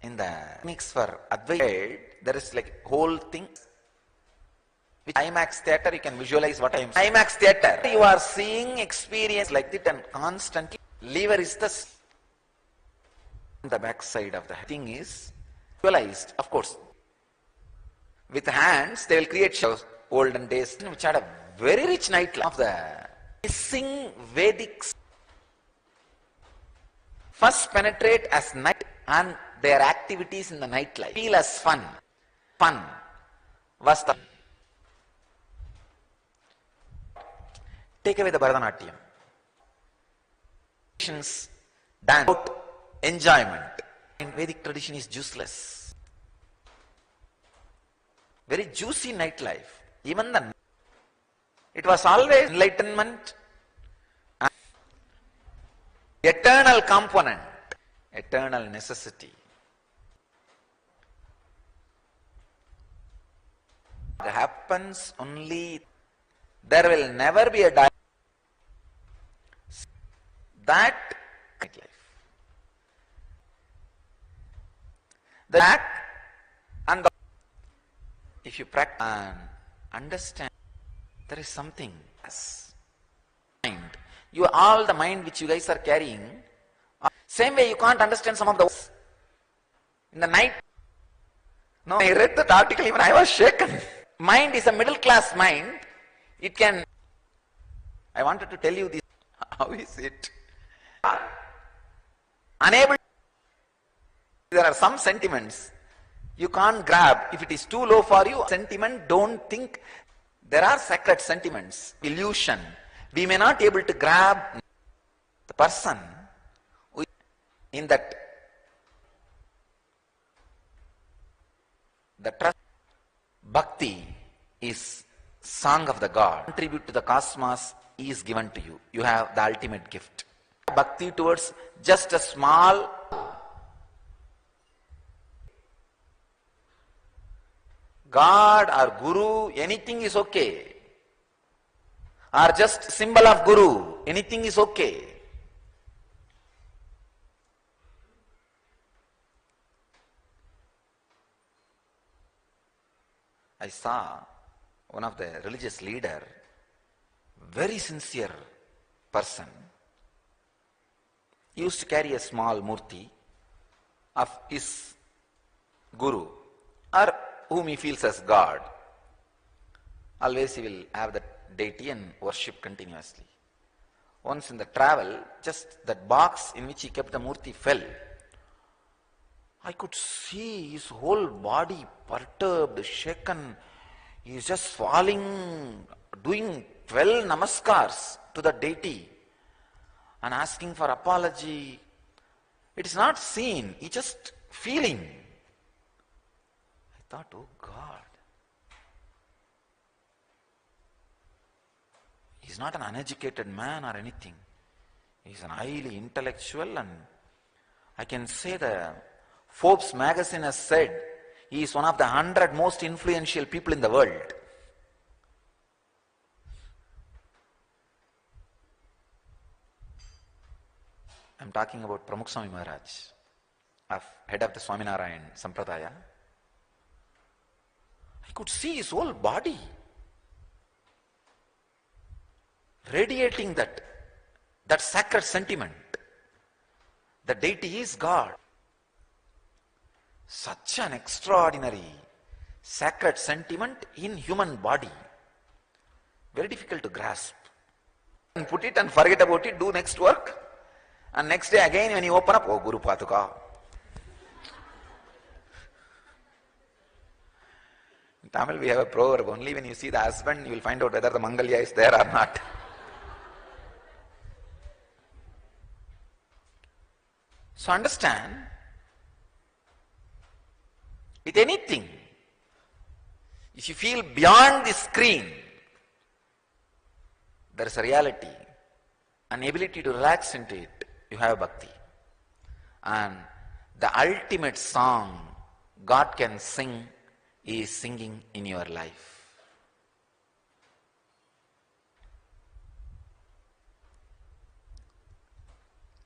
In the techniques for Advaita, there is like whole thing. Which IMAX theater, you can visualize what I am saying. IMAX theater, you are seeing experience like that and constantly. Liver is the back side of the thing is visualized, of course. With hands, they will create shows. Olden days, which had a very rich night life of the missing Vedic. First penetrate as night and their activities in the nightlife feel as fun. Fun was the. Take away the Bharatanatyam. Dance, enjoyment. In Vedic tradition is juiceless. Very juicy nightlife. Even the it was always enlightenment, eternal component, eternal necessity. It happens only, there will never be a that life. The act and the, if you practice and understand, there is something as mind. You all the mind which you guys are carrying, same way you can't understand some of the words. In the night, no, I read that article, even I was shaken. Mind is a middle class mind. It can, I wanted to tell you this, how is it? Unable, there are some sentiments you can't grab. If it is too low for you, sentiment, don't think. There are sacred sentiments, illusion. We may not be able to grab the person in that. The trust, bhakti is song of the God. Contribute to the cosmos is given to you. You have the ultimate gift. Bhakti towards just a small God or Guru, anything is okay. Or just symbol of Guru, anything is okay. I saw one of the religious leader, very sincere person, used to carry a small murti of his Guru or whom he feels as God. Always he will have that deity and worship continuously. Once in the travel, just that box in which he kept the murti fell. I could see his whole body perturbed, shaken. He is just falling, doing 12 namaskars to the deity and asking for apology. It is not seen, he just feeling. I thought, oh God. He is not an uneducated man or anything. He is an highly intellectual, and I can say the Forbes magazine has said he is one of the 100 most influential people in the world. I am talking about Pramukh Swami Maharaj, head of the Swaminarayan Sampradaya. I could see his whole body radiating that sacred sentiment. The deity is God. Such an extraordinary sacred sentiment in human body. Very difficult to grasp. And put it and forget about it, do next work. And next day again when you open up, oh Guru Patuka. In Tamil we have a proverb, only when you see the husband you will find out whether the Mangalya is there or not. So understand, with anything, if you feel beyond the screen, there is a reality, an ability to relax into it, you have bhakti. And the ultimate song God can sing is singing in your life.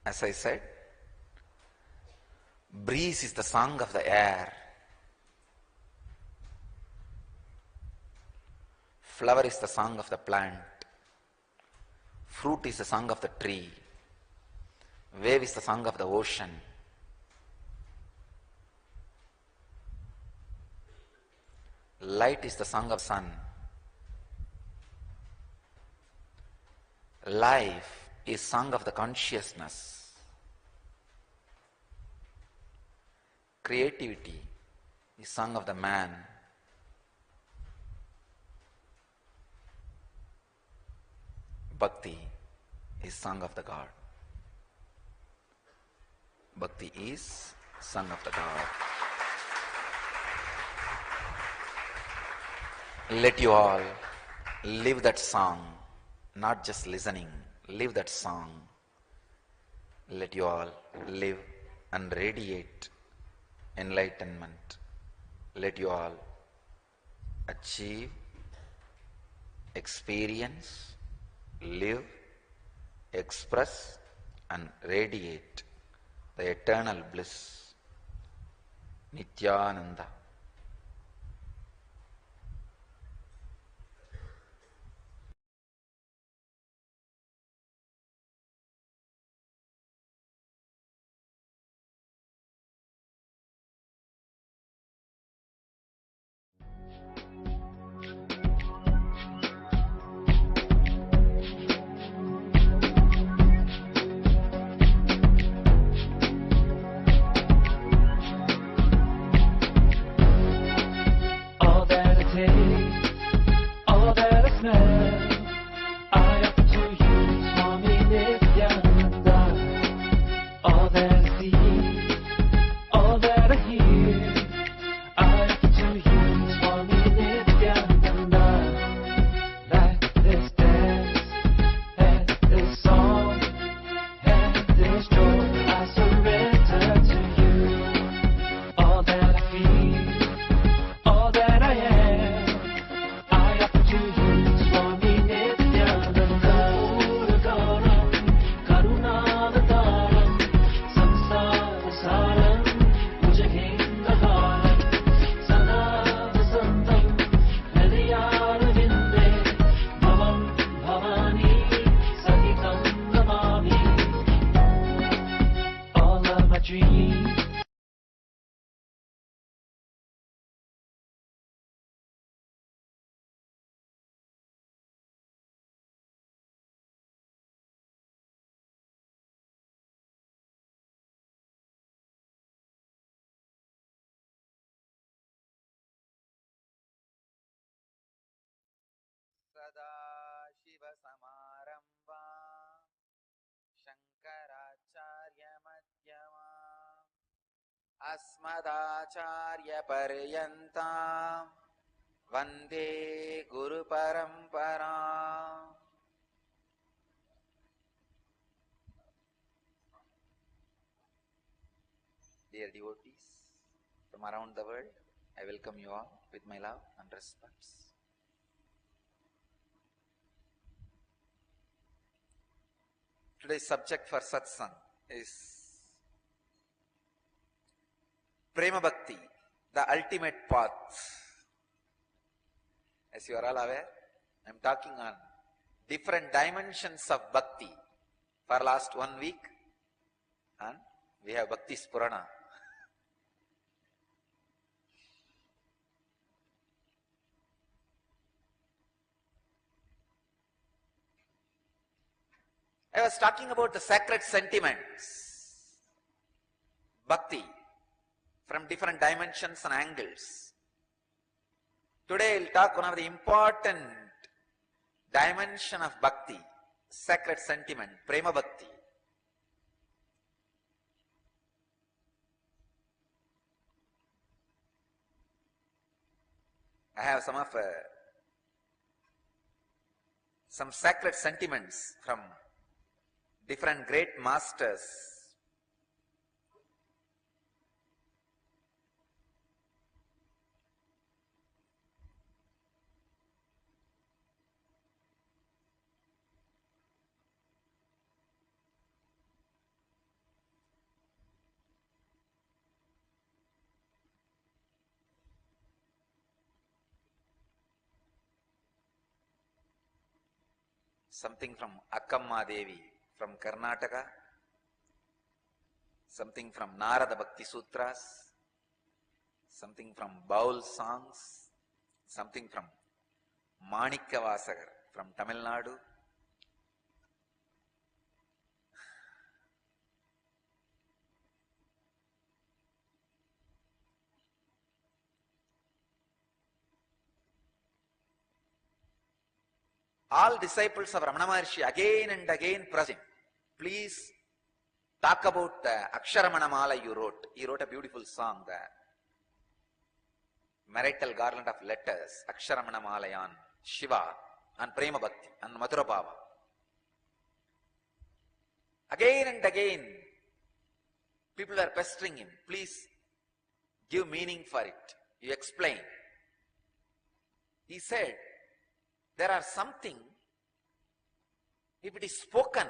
As I said, Breeze is the song of the air. Flower is the song of the plant. Fruit is the song of the tree. Wave is the song of the ocean. Light is the song of sun. Life is song of the consciousness. Creativity is song of the man. Bhakti is song of the God. Bhakti is song of the God. Let you all live that song, not just listening, live that song. Let you all live and radiate enlightenment. Let you all achieve, experience, live, express and radiate the eternal bliss. Nithyananda. All that I smell, I offer to you, Swami Nithyananda. All that I see, all that I hear, I offer to you, Swami Nithyananda. Let this dance, and this song, and this joy, I surrender to you. All that I feel, all that I am, I offer to you, Swami Nithyananda. Puragaram, Karunavataram, Samsara Saram, Bhujagendaharam, Sada Vasantam, Hridayarvinde, Bhavam Bhavani, Sahitam Namami. All of my dreams, Sadashiva Samarambha Shankaracharya Madhyama Asmadacharya Paryantam Vande Guru Parampara. Dear devotees from around the world, I welcome you all with my love and respects. Today's subject for satsang is Prema Bhakti, the ultimate path. As you are all aware, I am talking on different dimensions of Bhakti for last 1 week, and we have Bhakti Spurana. I was talking about the sacred sentiments, Bhakti, from different dimensions and angles. Today I will talk one of the important dimension of Bhakti, sacred sentiment, Prema Bhakti. I have some sacred sentiments from different great masters. something from Akkamma Devi from Karnataka, something from Narada Bhakti Sutras, something from Baul songs, something from Manikya Vasagar from Tamil Nadu, all disciples of Ramana Maharshi again and again present. Please talk about the Aksharamana Mala you wrote. He wrote a beautiful song, the marital garland of letters, Aksharamana Mala on Shiva, on Prema Bhakti, on Madhura Bhava. Again and again, people are pestering him. Please give meaning for it. You explain. He said, there are something, if it is spoken,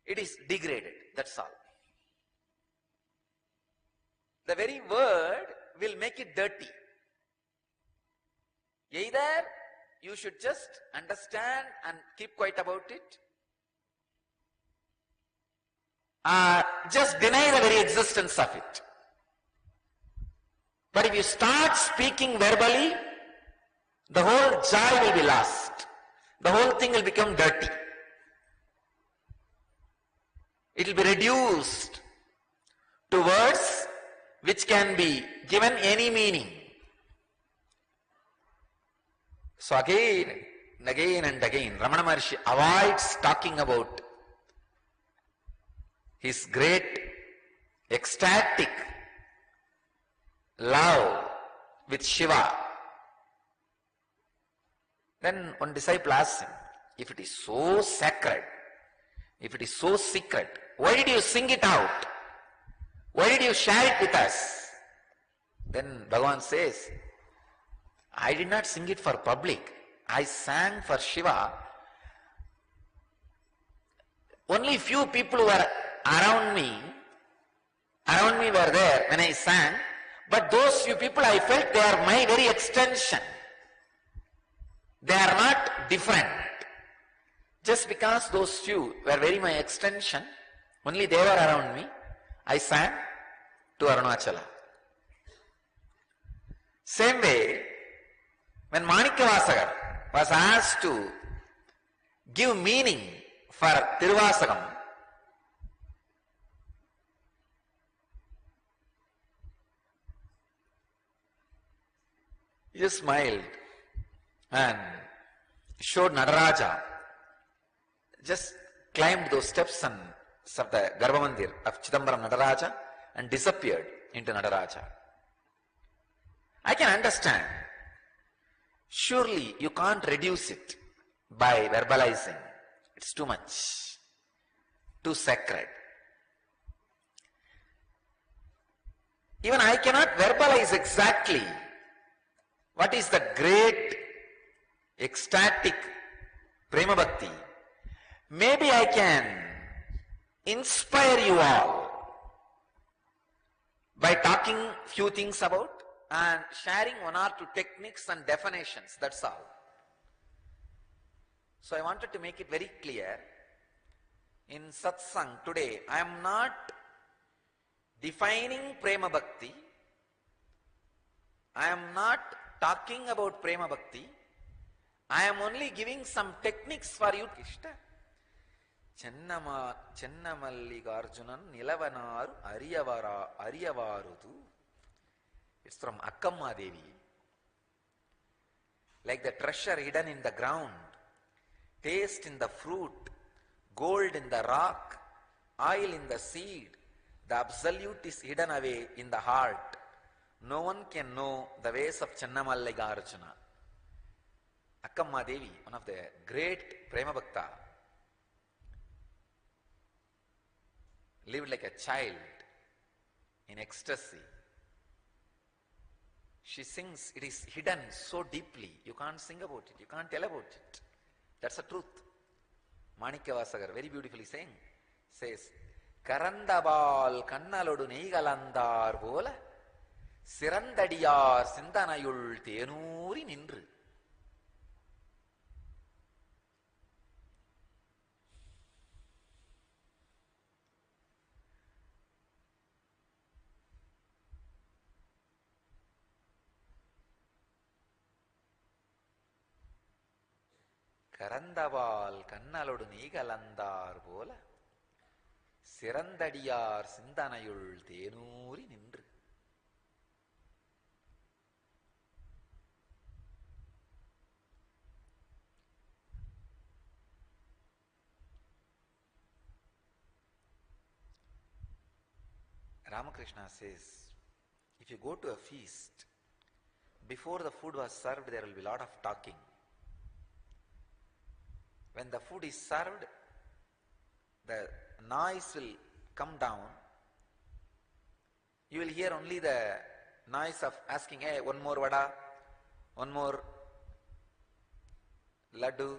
it is degraded. That's all. The very word will make it dirty. Either you should just understand and keep quiet about it, or just deny the very existence of it. But if you start speaking verbally, the whole joy will be lost. The whole thing will become dirty. It will be reduced to words which can be given any meaning. So again and again and again, Ramana Maharshi avoids talking about his great ecstatic love with Shiva. Then one disciple asks him, if it is so sacred, if it is so secret, why did you sing it out? Why did you share it with us? Then Bhagavan says, I did not sing it for public. I sang for Shiva. Only few people were around me were there when I sang, but those few people I felt they are my very extension. They are not different. Just because those few were very my extension, only they were around me, I sang to Arunachala. Same way, when Manikya Vasagar was asked to give meaning for Tiruvasagam, he just smiled and showed Nadaraja, just climbed those steps of the Garbhamandir of Chidambaram Nadaraja and disappeared into Nadaraja. I can understand. Surely you can't reduce it by verbalizing. It's too much, too sacred. Even I cannot verbalize exactly what is the great ecstatic Prema Bhakti. Maybe I can inspire you all by talking few things about and sharing one or two techniques and definitions, that's all. So I wanted to make it very clear. In satsang today, I am not defining Prema Bhakti. I am not talking about Prema Bhakti. I am only giving some techniques for you. Chennamalligarjunan Nilavanaru Ariyavarudu. It's from Akkamma Devi. Like the treasure hidden in the ground, taste in the fruit, gold in the rock, oil in the seed, the absolute is hidden away in the heart. No one can know the ways of Chennamalligarjuna. Akkamma Devi, one of the great Prema Bhakta, lived like a child in ecstasy. She sings, it is hidden so deeply, you can't sing about it, you can't tell about it. That's the truth. Manikya Vasagar very beautifully says, Karandabal kannalodu neigalandar vola Sirandadiyar Sindanayul Tenuri Nindru. கரந்தவால் கண்ணலொடு நீகலந்தார் போல சிறந்தடியார் சிந்தனையுள் தேனூரி நின்று. Ramakrishna says, if you go to a feast, before the food was served, there will be a lot of talking. When the food is served, the noise will come down. You will hear only the noise of asking, hey, one more vada, one more laddu,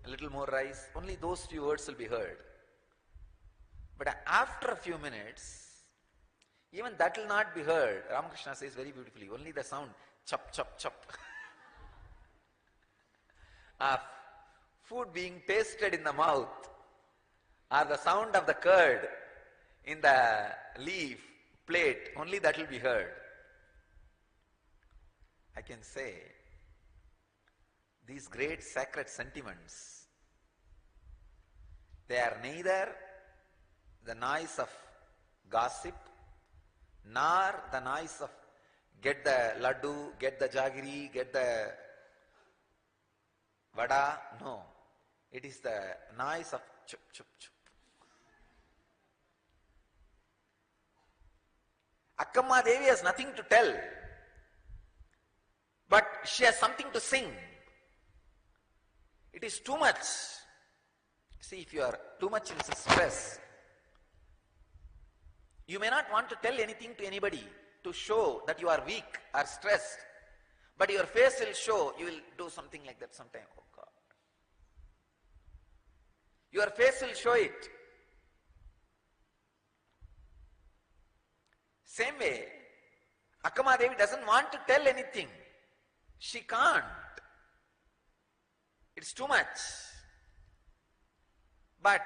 a little more rice. Only those few words will be heard. But after a few minutes, even that will not be heard. Ramakrishna says very beautifully, only the sound, chop, chop, chop, of food being tasted in the mouth, or the sound of the curd in the leaf plate, only that will be heard. I can say, these great sacred sentiments, they are neither the noise of gossip, nor the noise of get the laddu, get the jaggery, get the vada. No, it is the noise of chup, chup, chup. Akkamma Devi has nothing to tell, but she has something to sing. It is too much. See, if you are too much in stress, you may not want to tell anything to anybody to show that you are weak or stressed, but your face will show, you will do something like that sometime. Oh God. Your face will show it. Same way, Akkamma Devi doesn't want to tell anything. She can't. It's too much. But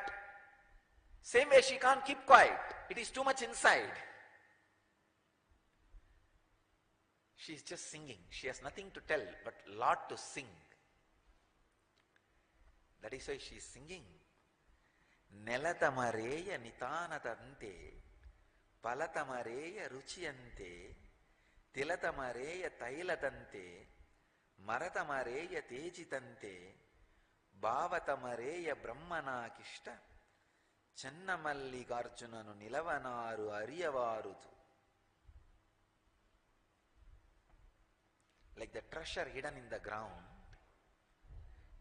same way she can't keep quiet. It is too much inside. She is just singing. She has nothing to tell, but lot to sing. That is why she is singing. Nelatamareya nitanadante, palatamareya ruchiyante, tilatamareya tailatante, maratamareya tejitante, bhavatamareya brahmanakishta, Channamallikarjunanu nilavanaru ariyavarudu. Like the treasure hidden in the ground,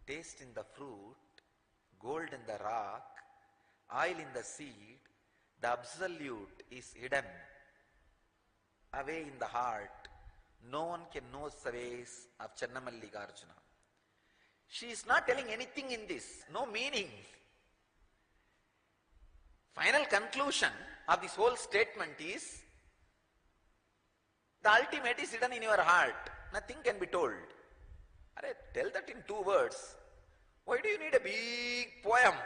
taste in the fruit, gold in the rock, oil in the seed, the absolute is hidden away in the heart. No one can know the ways of Channamallikarjuna. She is not telling anything in this, no meaning. Final conclusion of this whole statement is, the ultimate is hidden in your heart. Nothing can be told. Tell that in 2 words. Why do you need a big poem?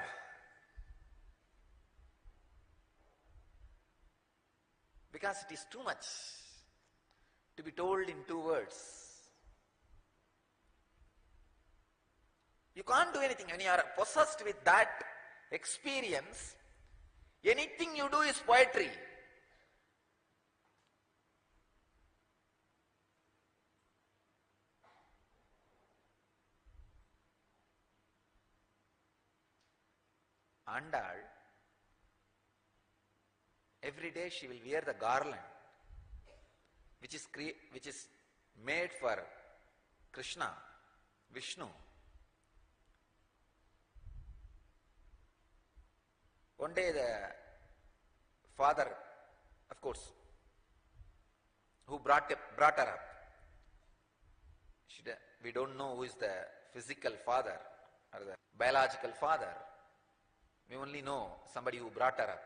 Because it is too much to be told in 2 words. You can't do anything. When you are possessed with that experience, anything you do is poetry. Andal, every day she will wear the garland which is made for Krishna, Vishnu. One day the father, of course, who brought her up, we don't know who is the physical father or the biological father. We only know somebody who brought her up.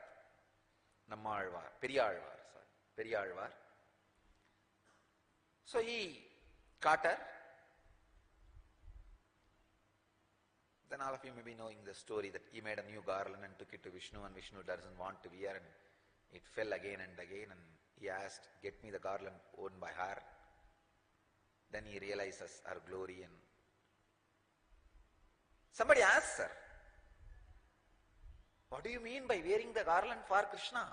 Periyalvar. So he caught her. Then all of you may be knowing the story that he made a new garland and took it to Vishnu, and Vishnu doesn't want to wear, and it fell again and again, and he asked, get me the garland worn by her. Then he realizes her glory, and Somebody asks her, what do you mean by wearing the garland for Krishna?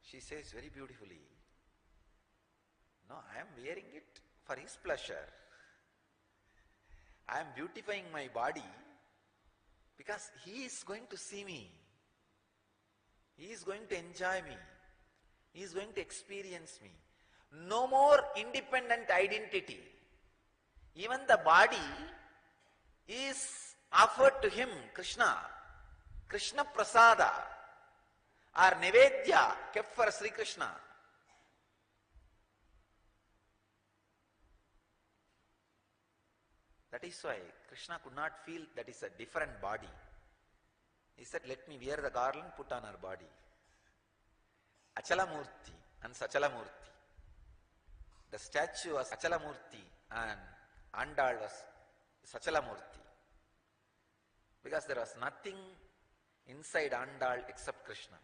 She says very beautifully, no, I am wearing it for his pleasure. I am beautifying my body because he is going to see me. He is going to enjoy me. He is going to experience me. No more independent identity. Even the body is offered to him, Krishna. Krishna Prasada or Nivedya kept for Sri Krishna. That is why Krishna could not feel that is a different body. He said, let me wear the garland, put on her body. Achalamurti and Sachalamurti. The statue was Achalamurti and Andal was Sachalamurti. Because there was nothing inside Andal except Krishna.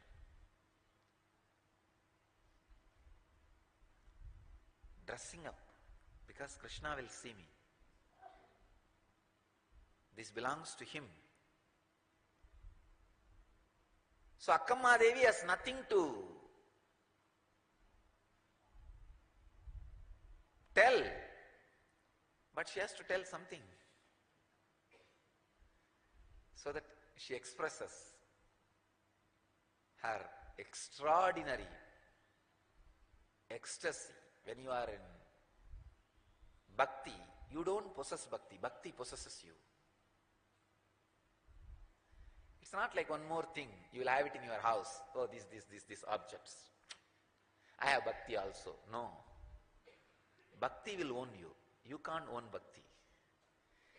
Dressing up because Krishna will see me. This belongs to him. So Akkamma Devi has nothing to tell, but she has to tell something. So that she expresses her extraordinary ecstasy. When you are in bhakti, you don't possess bhakti, bhakti possesses you. It's not like one more thing, you will have it in your house. Oh, these objects. I have bhakti also. No. Bhakti will own you. You can't own bhakti.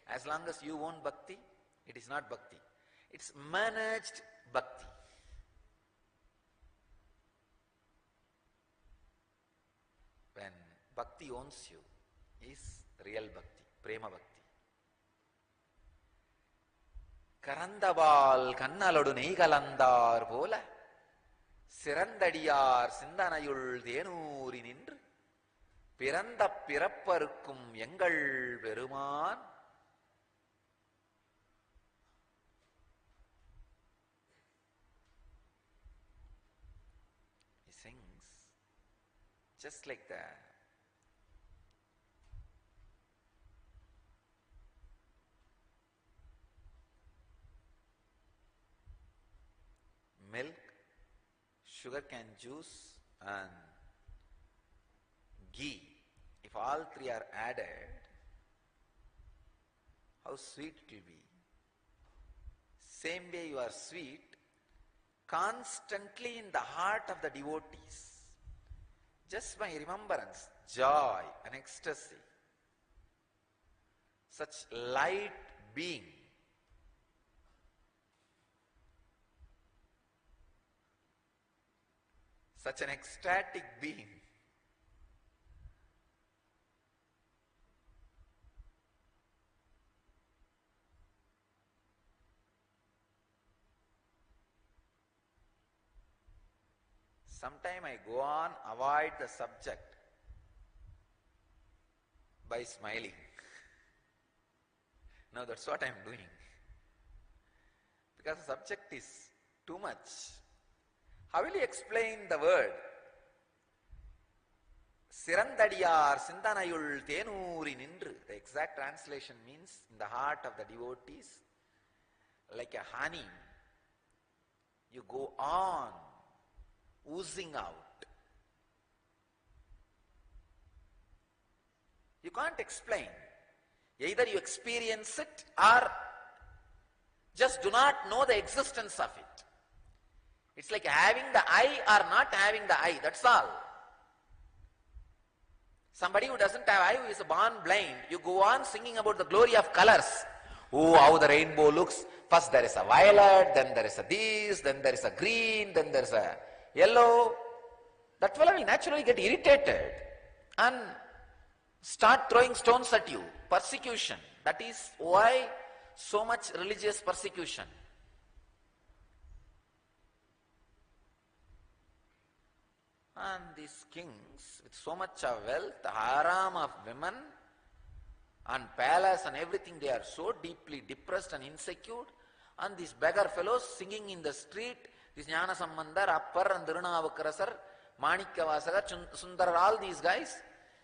As long as you own bhakti, it is not bhakti. It's managed bhakti. When bhakti owns you, is real bhakti, prema bhakti. கரந்தபால் கண்ணலொடு நெய்கலந்தார் போல சிறந்தடியார் சிந்தனையுள் தேனூரி நின்று பிறந்த பிறப்பருக்கும் எங்கள் பெருமான் he sings just like that. Milk, sugarcane juice and ghee, if all three are added, how sweet it will be. Same way you are sweet, constantly in the heart of the devotees. Just by remembrance, joy and ecstasy. Such light being. Such an ecstatic being. Sometime I go on, avoid the subject by smiling. Now that's what I am doing. Because the subject is too much. How will you explain the word? Sirandadiyar Sindanayul Tenuri Nindru. The exact translation means in the heart of the devotees, like a honey, you go on oozing out. You can't explain. Either you experience it or just do not know the existence of it. It's like having the eye or not having the eye, that's all. Somebody who doesn't have eye, who is born blind, you go on singing about the glory of colors. Oh, how the rainbow looks. First there is a violet, then there is a this, then there is a green, then there is a yellow. That fellow will naturally get irritated and start throwing stones at you. Persecution. That is why so much religious persecution. And these kings with so much of wealth, harem of women, and palace and everything, they are so deeply depressed and insecure. And these beggar fellows singing in the street, this Jnana Sambandar, Appar and Dhirunavukarasar, Manikkavasaka, Sundar, all these guys,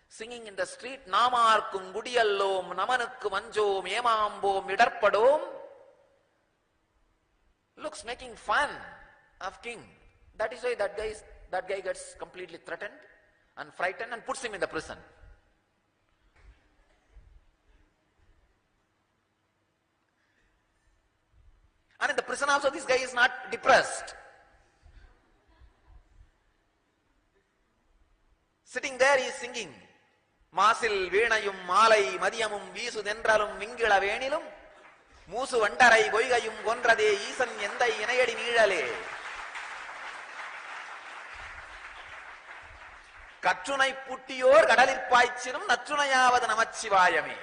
singing in the street, Namarkum Gudiyallom, Namanukku Manjom, Yemambom, Midarpadom, looks making fun of king. That is why that guy gets completely threatened and frightened and puts him in the prison. And in the prison also this guy is not depressed. Sitting there he is singing, Masil Venayum Malai Madhyamum Visu Dendralum Vingila Venilum Musu Vandarai Goigayum Gondrade Isan Yendai Yenayadi Nidale Katrunai Puttiyor Gadalir Paichinum Natrunayavad Namachivayame.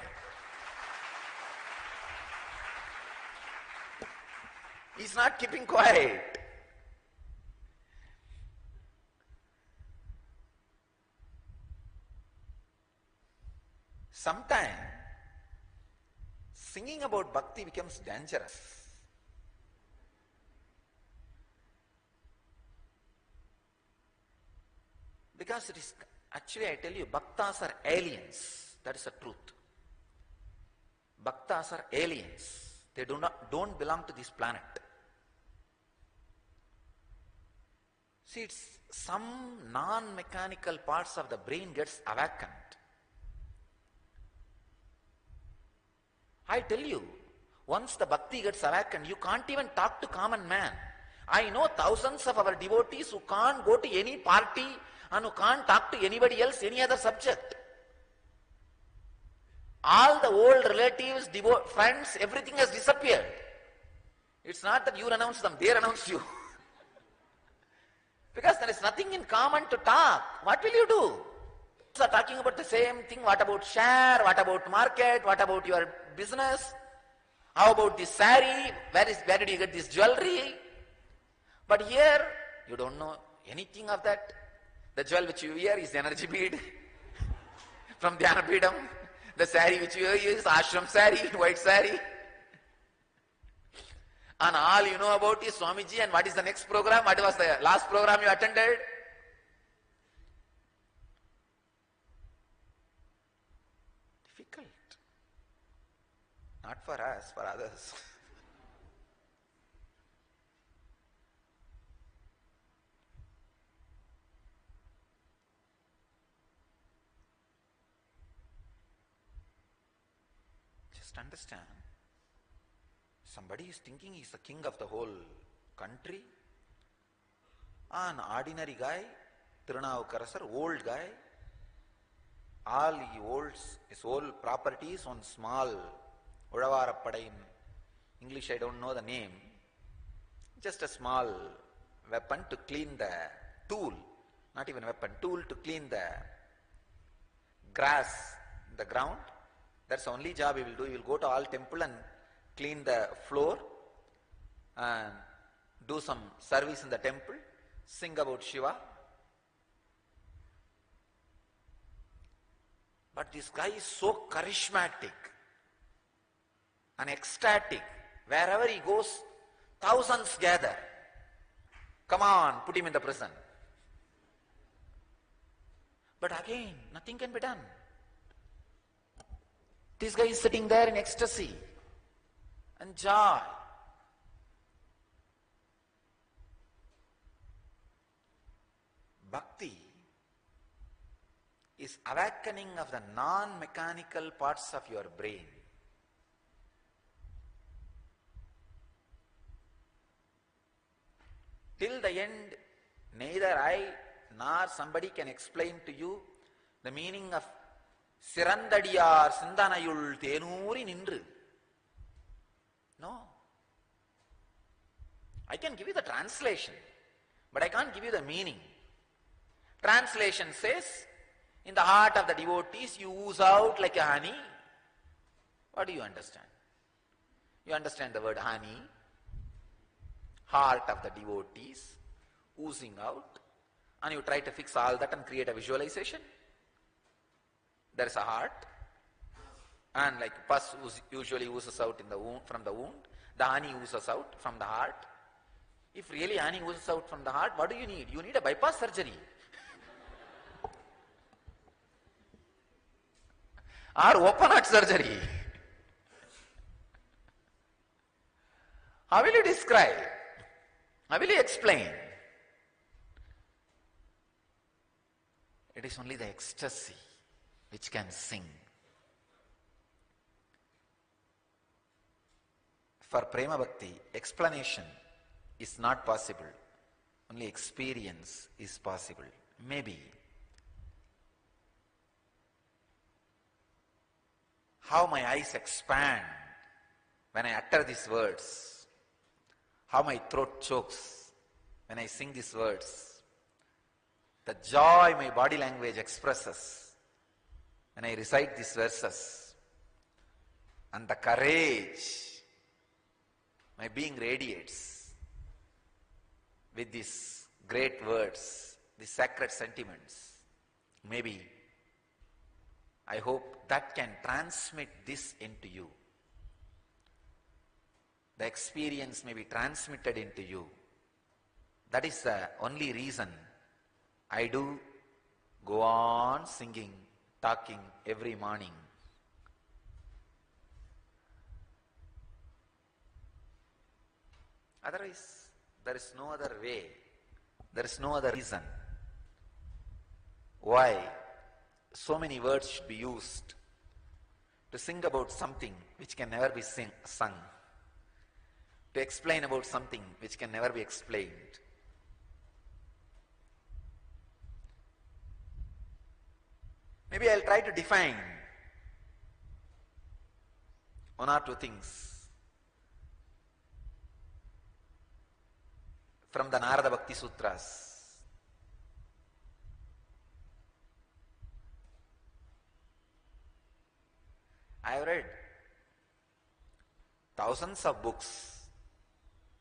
He is not keeping quiet. Sometimes singing about bhakti becomes dangerous. Because it is, actually I tell you, bhaktas are aliens. That is the truth. Bhaktas are aliens. They don't belong to this planet. See, it's some non-mechanical parts of the brain gets awakened. I tell you, once the bhakti gets awakened, you can't even talk to common man. I know thousands of our devotees who can't go to any party and who can't talk to anybody else, any other subject. All the old relatives, friends, everything has disappeared. It's not that you renounce them, they renounce you. Because there is nothing in common to talk. What will you do? So talking about the same thing. What about share? What about market? What about your business? How about this saree? Where did you get this jewelry? But here, you don't know anything of that. The jewel which you wear is the energy bead from Dhyanapidam. The saree which you wear is ashram saree, white saree. And all you know about is Swamiji, and what is the next program? What was the last program you attended? Difficult. Not for us, for others. Just understand. Somebody is thinking he is the king of the whole country. An ordinary guy, Thirunavukarasar, old guy, all he holds his whole properties on small Udavarapada, in English I don't know the name, just a small weapon to clean the tool, not even weapon, tool to clean the grass, the ground. That's the only job he will do. He will go to all temple and clean the floor and do some service in the temple, sing about Shiva. But this guy is so charismatic and ecstatic. Wherever he goes, thousands gather. Come on, put him in the prison. But again, nothing can be done. This guy is sitting there in ecstasy and joy. Bhakti is awakening of the non-mechanical parts of your brain. Till the end, neither I nor somebody can explain to you the meaning of Sirandadiyar Sindanayul Tenuri Nindru. No. I can give you the translation, but I can't give you the meaning. Translation says, in the heart of the devotees you ooze out like a honey. What do you understand? You understand the word honey, heart of the devotees, oozing out, and you try to fix all that and create a visualization. There is a heart, And like pus usually oozes out in the wound, from the wound, the honey oozes out from the heart. If really honey oozes out from the heart, what do you need? You need a bypass surgery. Or open heart surgery. How will you describe? How will you explain? It is only the ecstasy which can sing. For Prema Bhakti, explanation is not possible. Only experience is possible. Maybe. How my eyes expand when I utter these words. How my throat chokes when I sing these words. The joy my body language expresses when I recite these verses. And the courage my being radiates with these great words, these sacred sentiments. Maybe, I hope that can transmit this into you. The experience may be transmitted into you. That is the only reason I do go on singing, talking every morning. Otherwise, there is no other way, there is no other reason why so many words should be used to sing about something which can never be sung, to explain about something which can never be explained. Maybe I'll try to define one or two things from the Narada Bhakti Sutras. I have read thousands of books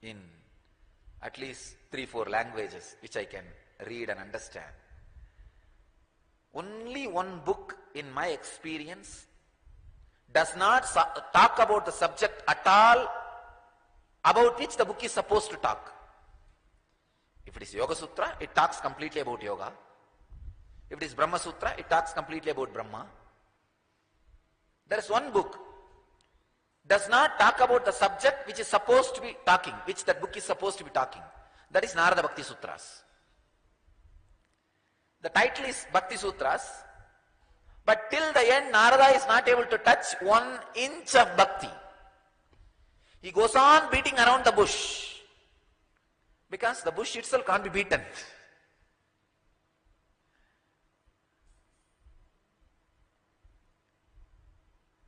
in at least 3-4 languages which I can read and understand. Only one book in my experience does not talk about the subject at all about which the book is supposed to talk. If it is Yoga Sutra, it talks completely about yoga. If it is Brahma Sutra, it talks completely about Brahma. There is one book does not talk about the subject which is supposed to be talking, which that book is supposed to be talking. That is Narada Bhakti Sutras. The title is Bhakti Sutras, but till the end Narada is not able to touch 1 inch of bhakti. He goes on beating around the bush, because the bush itself can't be beaten.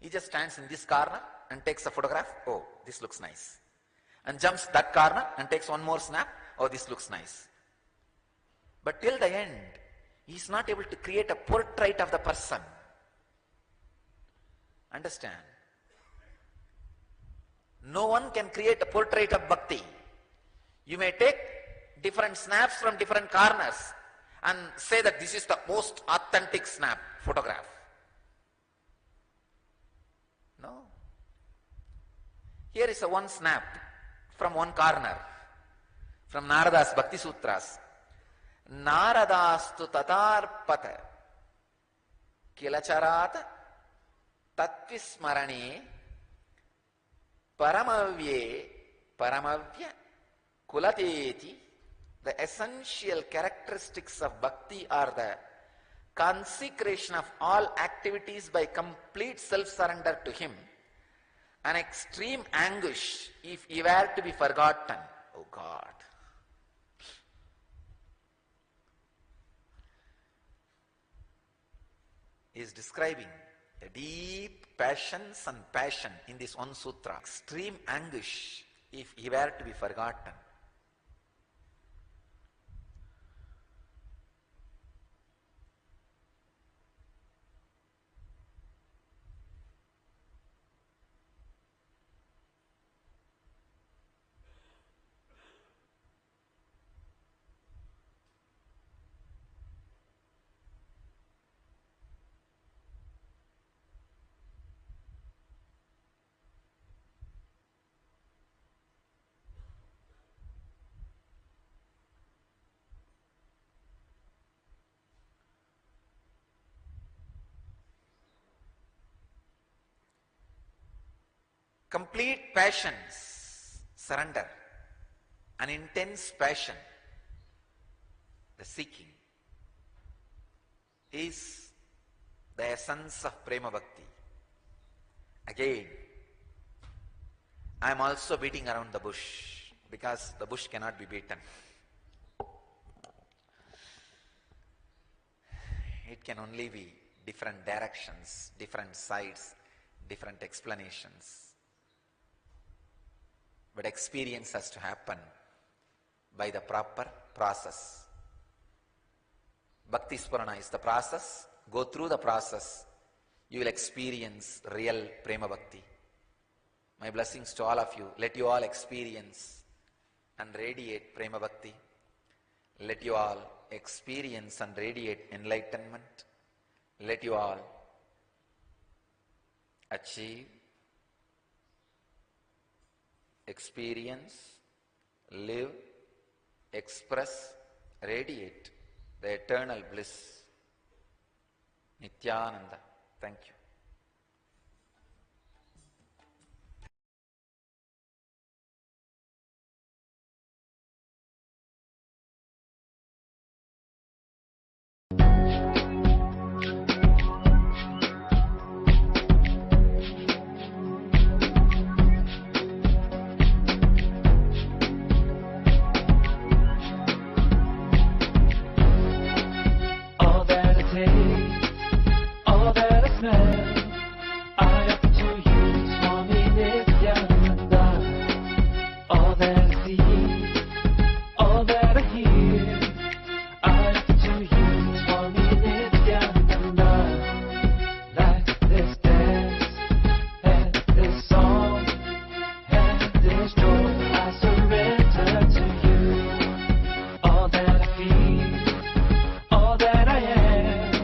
He just stands in this corner and takes a photograph. Oh, this looks nice. And jumps that corner and takes one more snap. Oh, this looks nice. But till the end, he is not able to create a portrait of the person. Understand? No one can create a portrait of bhakti. You may take different snaps from different corners and say that this is the most authentic snap, photograph. No. Here is a one snap from one corner from Narada's Bhakti Sutras. Naradastu tatarpata kilacharata tatvismarane paramavye paramavya kulateti. The essential characteristics of bhakti are the consecration of all activities by complete self-surrender to him, an extreme anguish if he were to be forgotten. Oh God. He is describing a deep passions and passion in this one sutra. Extreme anguish if he were to be forgotten. Complete passions, surrender, an intense passion, the seeking, is the essence of Prema Bhakti. Again, I am also beating around the bush because the bush cannot be beaten. It can only be different directions, different sides, different explanations. But experience has to happen by the proper process. Bhakti Spurana is the process. Go through the process. You will experience real Prema Bhakti. My blessings to all of you. Let you all experience and radiate Prema Bhakti. Let you all experience and radiate enlightenment. Let you all achieve, experience, live, express, radiate the eternal bliss. Nithyananda. Thank you. All that I taste, all that I smell, I offer to you, Swami Nithyananda. All that I see, all that I hear, I offer to you, Swami Nithyananda. Like this dance, and this song, and this joy, I surrender to you. All that I feel, all that I am,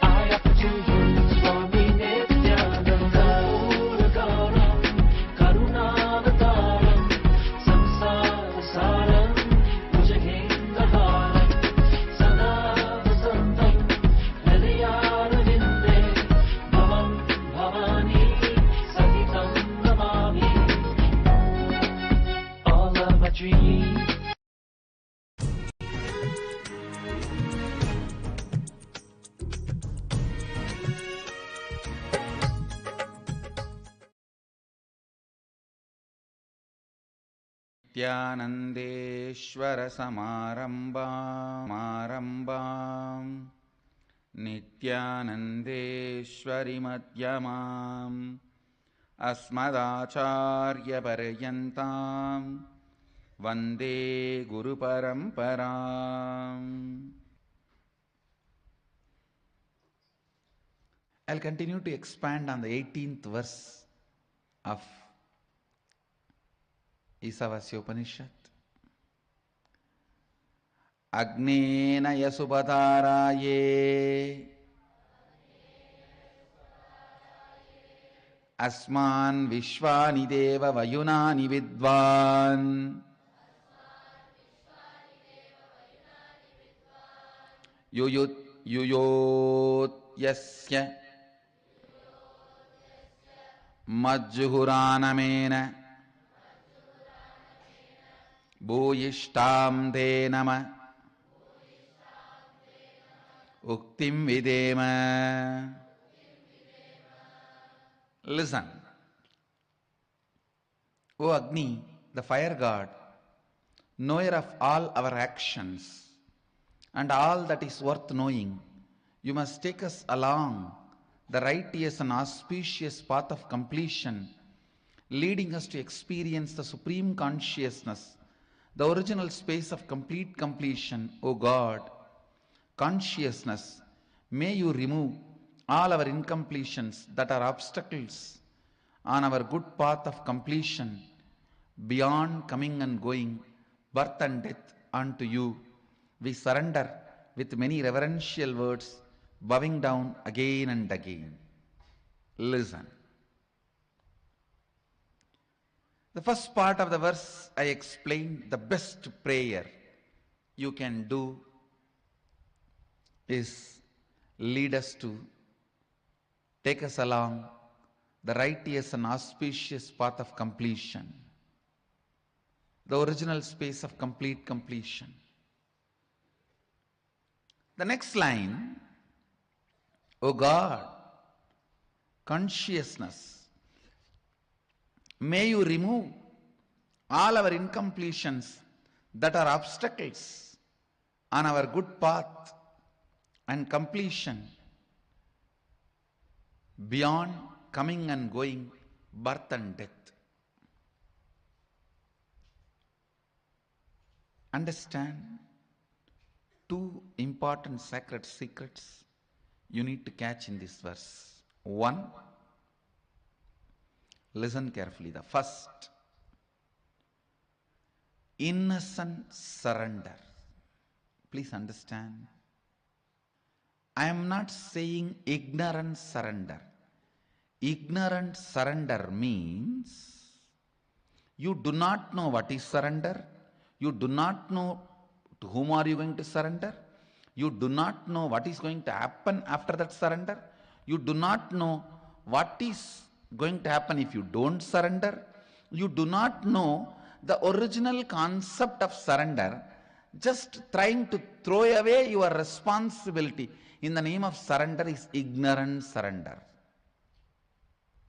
I offer to you, Swami Nithyananda. Puragaram, Karunavataram, Samsarasaram, Bhujagendraharam, Sada Vasantam, Hridayaravinde, Bhavam Bhavani, Sahitam Namami. All of my dreams, नित्यानन्देश्वर समारम्भाम् नित्यानन्देश्वरि मध्यमाम् अस्मदाचार्यपर्यन्ताम् वन्दे गुरुपरम्पराम्. I'll continue to expand on the 18th verse of Isavasya Upanishad. Agnena yasupataraye asman vishvani deva vayunani vidvan yuyot yasya majjuhuranamena Bhuyishtam te nama uktim videma. Listen. O Agni, the fire god, knower of all our actions and all that is worth knowing, you must take us along the righteous and auspicious path of completion, leading us to experience the supreme consciousness, the original space of complete completion. O God, consciousness, may you remove all our incompletions that are obstacles on our good path of completion, beyond coming and going, birth and death unto you. We surrender with many reverential words, bowing down again and again. Listen. The first part of the verse I explained, the best prayer you can do is lead us to, take us along the righteous and auspicious path of completion, the original space of complete completion. The next line, O God, consciousness, may you remove all our incompletions that are obstacles on our good path and completion beyond coming and going, birth and death. Understand two important sacred secrets you need to catch in this verse. One, listen carefully. The first, innocent surrender. Please understand. I am not saying ignorant surrender. Ignorant surrender means you do not know what is surrender. You do not know to whom are you going to surrender. You do not know what is going to happen after that surrender. You do not know what is going to happen if you don't surrender. You do not know the original concept of surrender, just trying to throw away your responsibility in the name of surrender is ignorant surrender.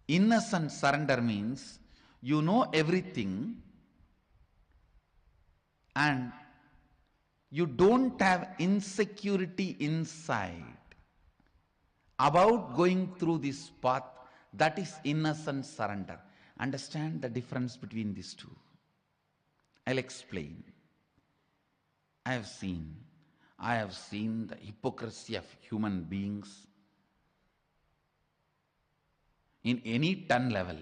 Innocent surrender means you know everything and you don't have insecurity inside about going through this path. That is innocent surrender. Understand the difference between these two. I'll explain. I have seen the hypocrisy of human beings in any ton level.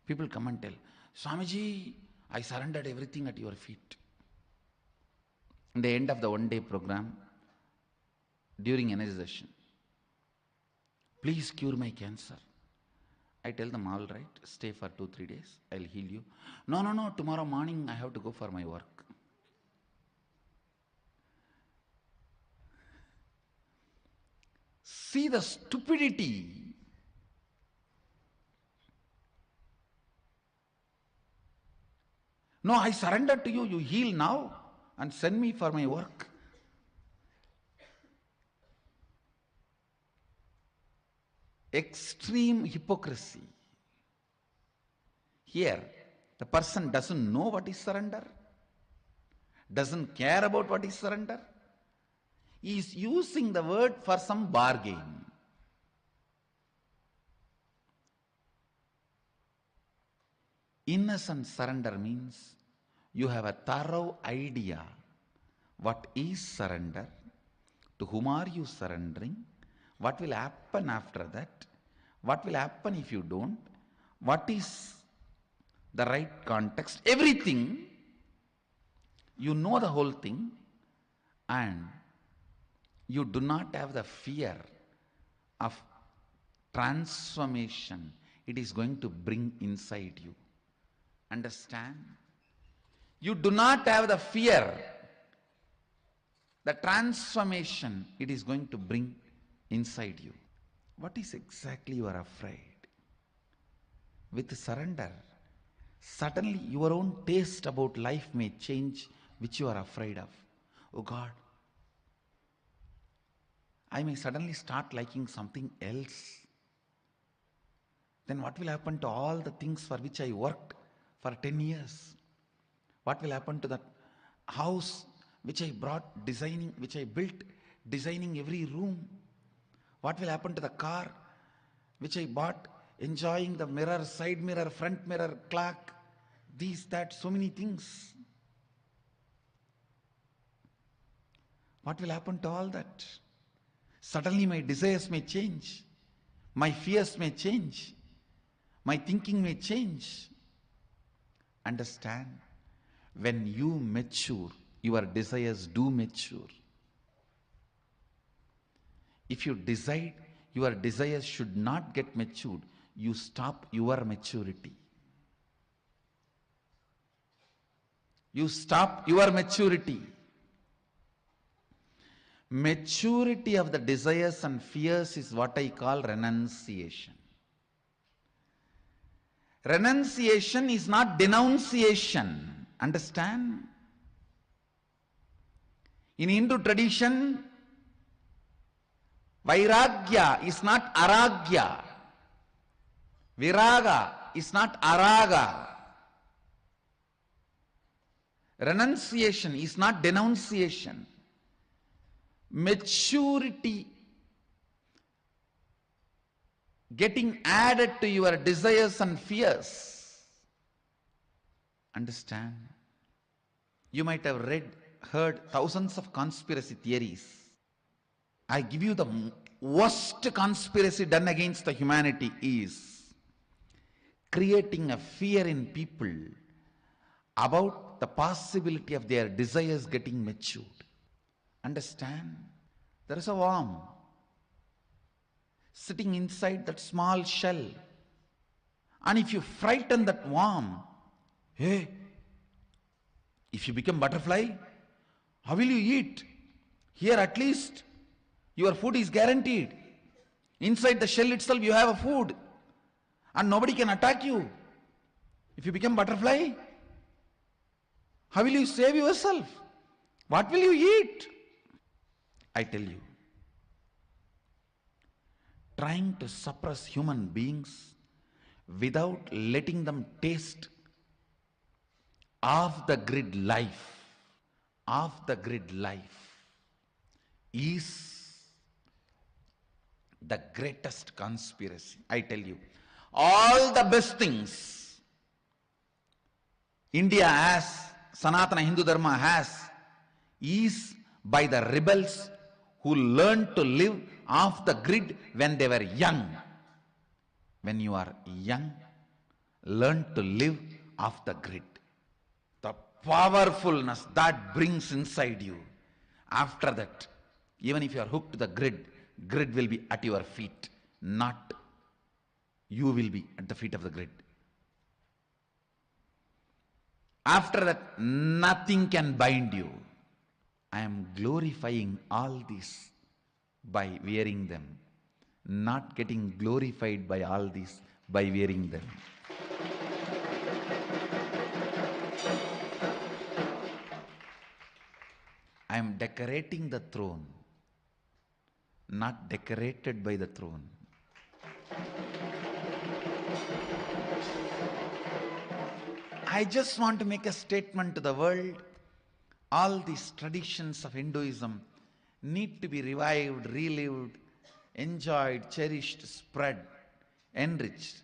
People come and tell, Swamiji, I surrendered everything at your feet. In the end of the one-day program, during energization, please cure my cancer. I tell them, all right, stay for 2-3 days, I'll heal you. No, tomorrow morning I have to go for my work. See the stupidity. No, I surrender to you, you heal now and send me for my work. Extreme hypocrisy. Here, the person doesn't know what is surrender, doesn't care about what is surrender. He is using the word for some bargain. Innocent surrender means you have a thorough idea what is surrender, to whom are you surrendering, what will happen after that, what will happen if you don't, what is the right context, everything. You know the whole thing and you do not have the fear of transformation it is going to bring inside you. Understand? You do not have the fear, the transformation it is going to bring inside you. What is exactly you are afraid? With surrender, suddenly your own taste about life may change, which you are afraid of. Oh God, I may suddenly start liking something else. Then what will happen to all the things for which I worked for 10 years? What will happen to that house which I brought designing, which I built designing every room? What will happen to the car which I bought enjoying the mirror, side mirror, front mirror, clock, these, that, so many things? What will happen to all that? Suddenly my desires may change, my fears may change, my thinking may change. Understand, when you mature, your desires do mature. If you decide your desires should not get matured, you stop your maturity. You stop your maturity. Maturity of the desires and fears is what I call renunciation. Renunciation is not denunciation. Understand? In Hindu tradition, Vairagya is not Aragya. Viraga is not Araga. Renunciation is not denunciation. Maturity getting added to your desires and fears. Understand? You might have heard thousands of conspiracy theories. I give you the worst conspiracy done against the humanity is creating a fear in people about the possibility of their desires getting matured. Understand? There is a worm sitting inside that small shell. And if you frighten that worm, hey, if you become butterfly, how will you eat? Here at least your food is guaranteed. Inside the shell itself you have a food and nobody can attack you. If you become butterfly, how will you save yourself? What will you eat? I tell you, trying to suppress human beings without letting them taste off the grid life is the greatest conspiracy. I tell you, all the best things India has, Sanatana Hindu Dharma has, is by the rebels who learned to live off the grid when they were young. When you are young, learn to live off the grid. The powerfulness that brings inside you. After that, even if you are hooked to the grid will be at your feet, not you will be at the feet of the grid. After that, nothing can bind you. I am glorifying all this by wearing them, not getting glorified by all this by wearing them. I am decorating the throne, not decorated by the throne. I just want to make a statement to the world. All these traditions of Hinduism need to be revived, relived, enjoyed, cherished, spread, enriched.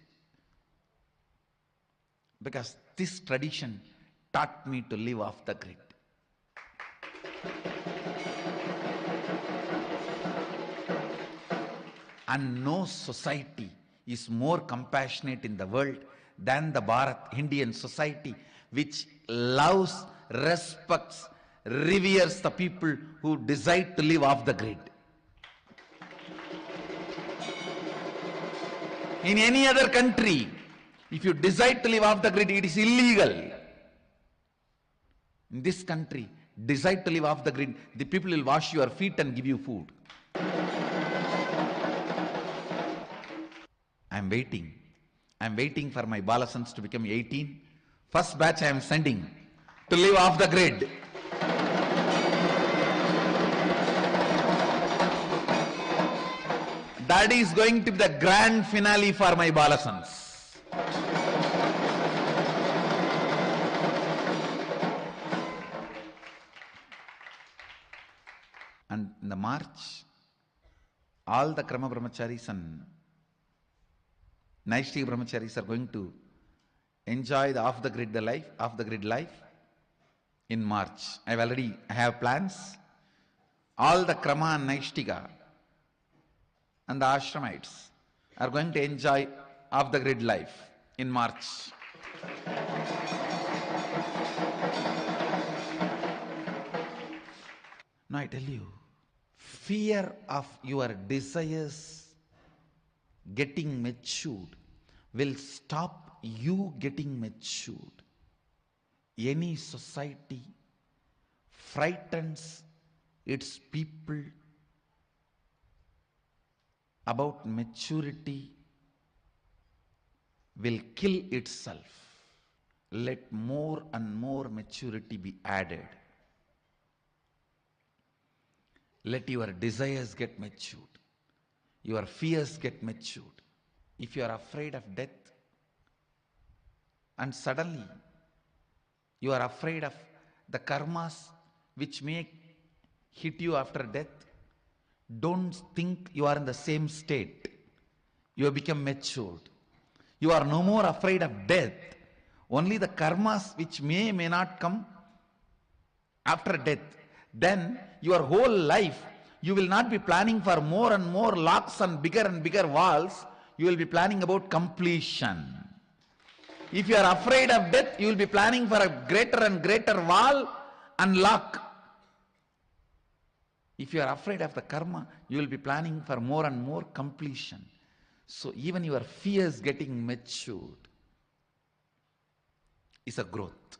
Because this tradition taught me to live off the grid. And no society is more compassionate in the world than the Bharat Indian society, which loves, respects, reveres the people who decide to live off the grid. In any other country, if you decide to live off the grid, it is illegal. In this country, decide to live off the grid, the people will wash your feet and give you food. I am waiting for my Balasans to become 18. First batch I am sending to live off the grid. That is going to be the grand finale for my Balasans. And in the March, all the Krama Brahmacharis and Naishtika Brahmacharis are going to enjoy the off the grid life in March. I have plans. All the Krama and Naishtika and the Ashramites are going to enjoy off the grid life in March. Now I tell you, fear of your desires getting matured will stop you getting matured. Any society frightens its people about maturity will kill itself. Let more and more maturity be added. Let your desires get matured. Your fears get matured. If you are afraid of death, and suddenly you are afraid of the karmas which may hit you after death, don't think you are in the same state. You have become matured. You are no more afraid of death. Only the karmas which may not come after death. Then your whole life you will not be planning for more and more locks and bigger walls. You will be planning about completion. If you are afraid of death, you will be planning for a greater and greater wall and lock. If you are afraid of the karma, you will be planning for more and more completion. So even your fears getting matured is a growth.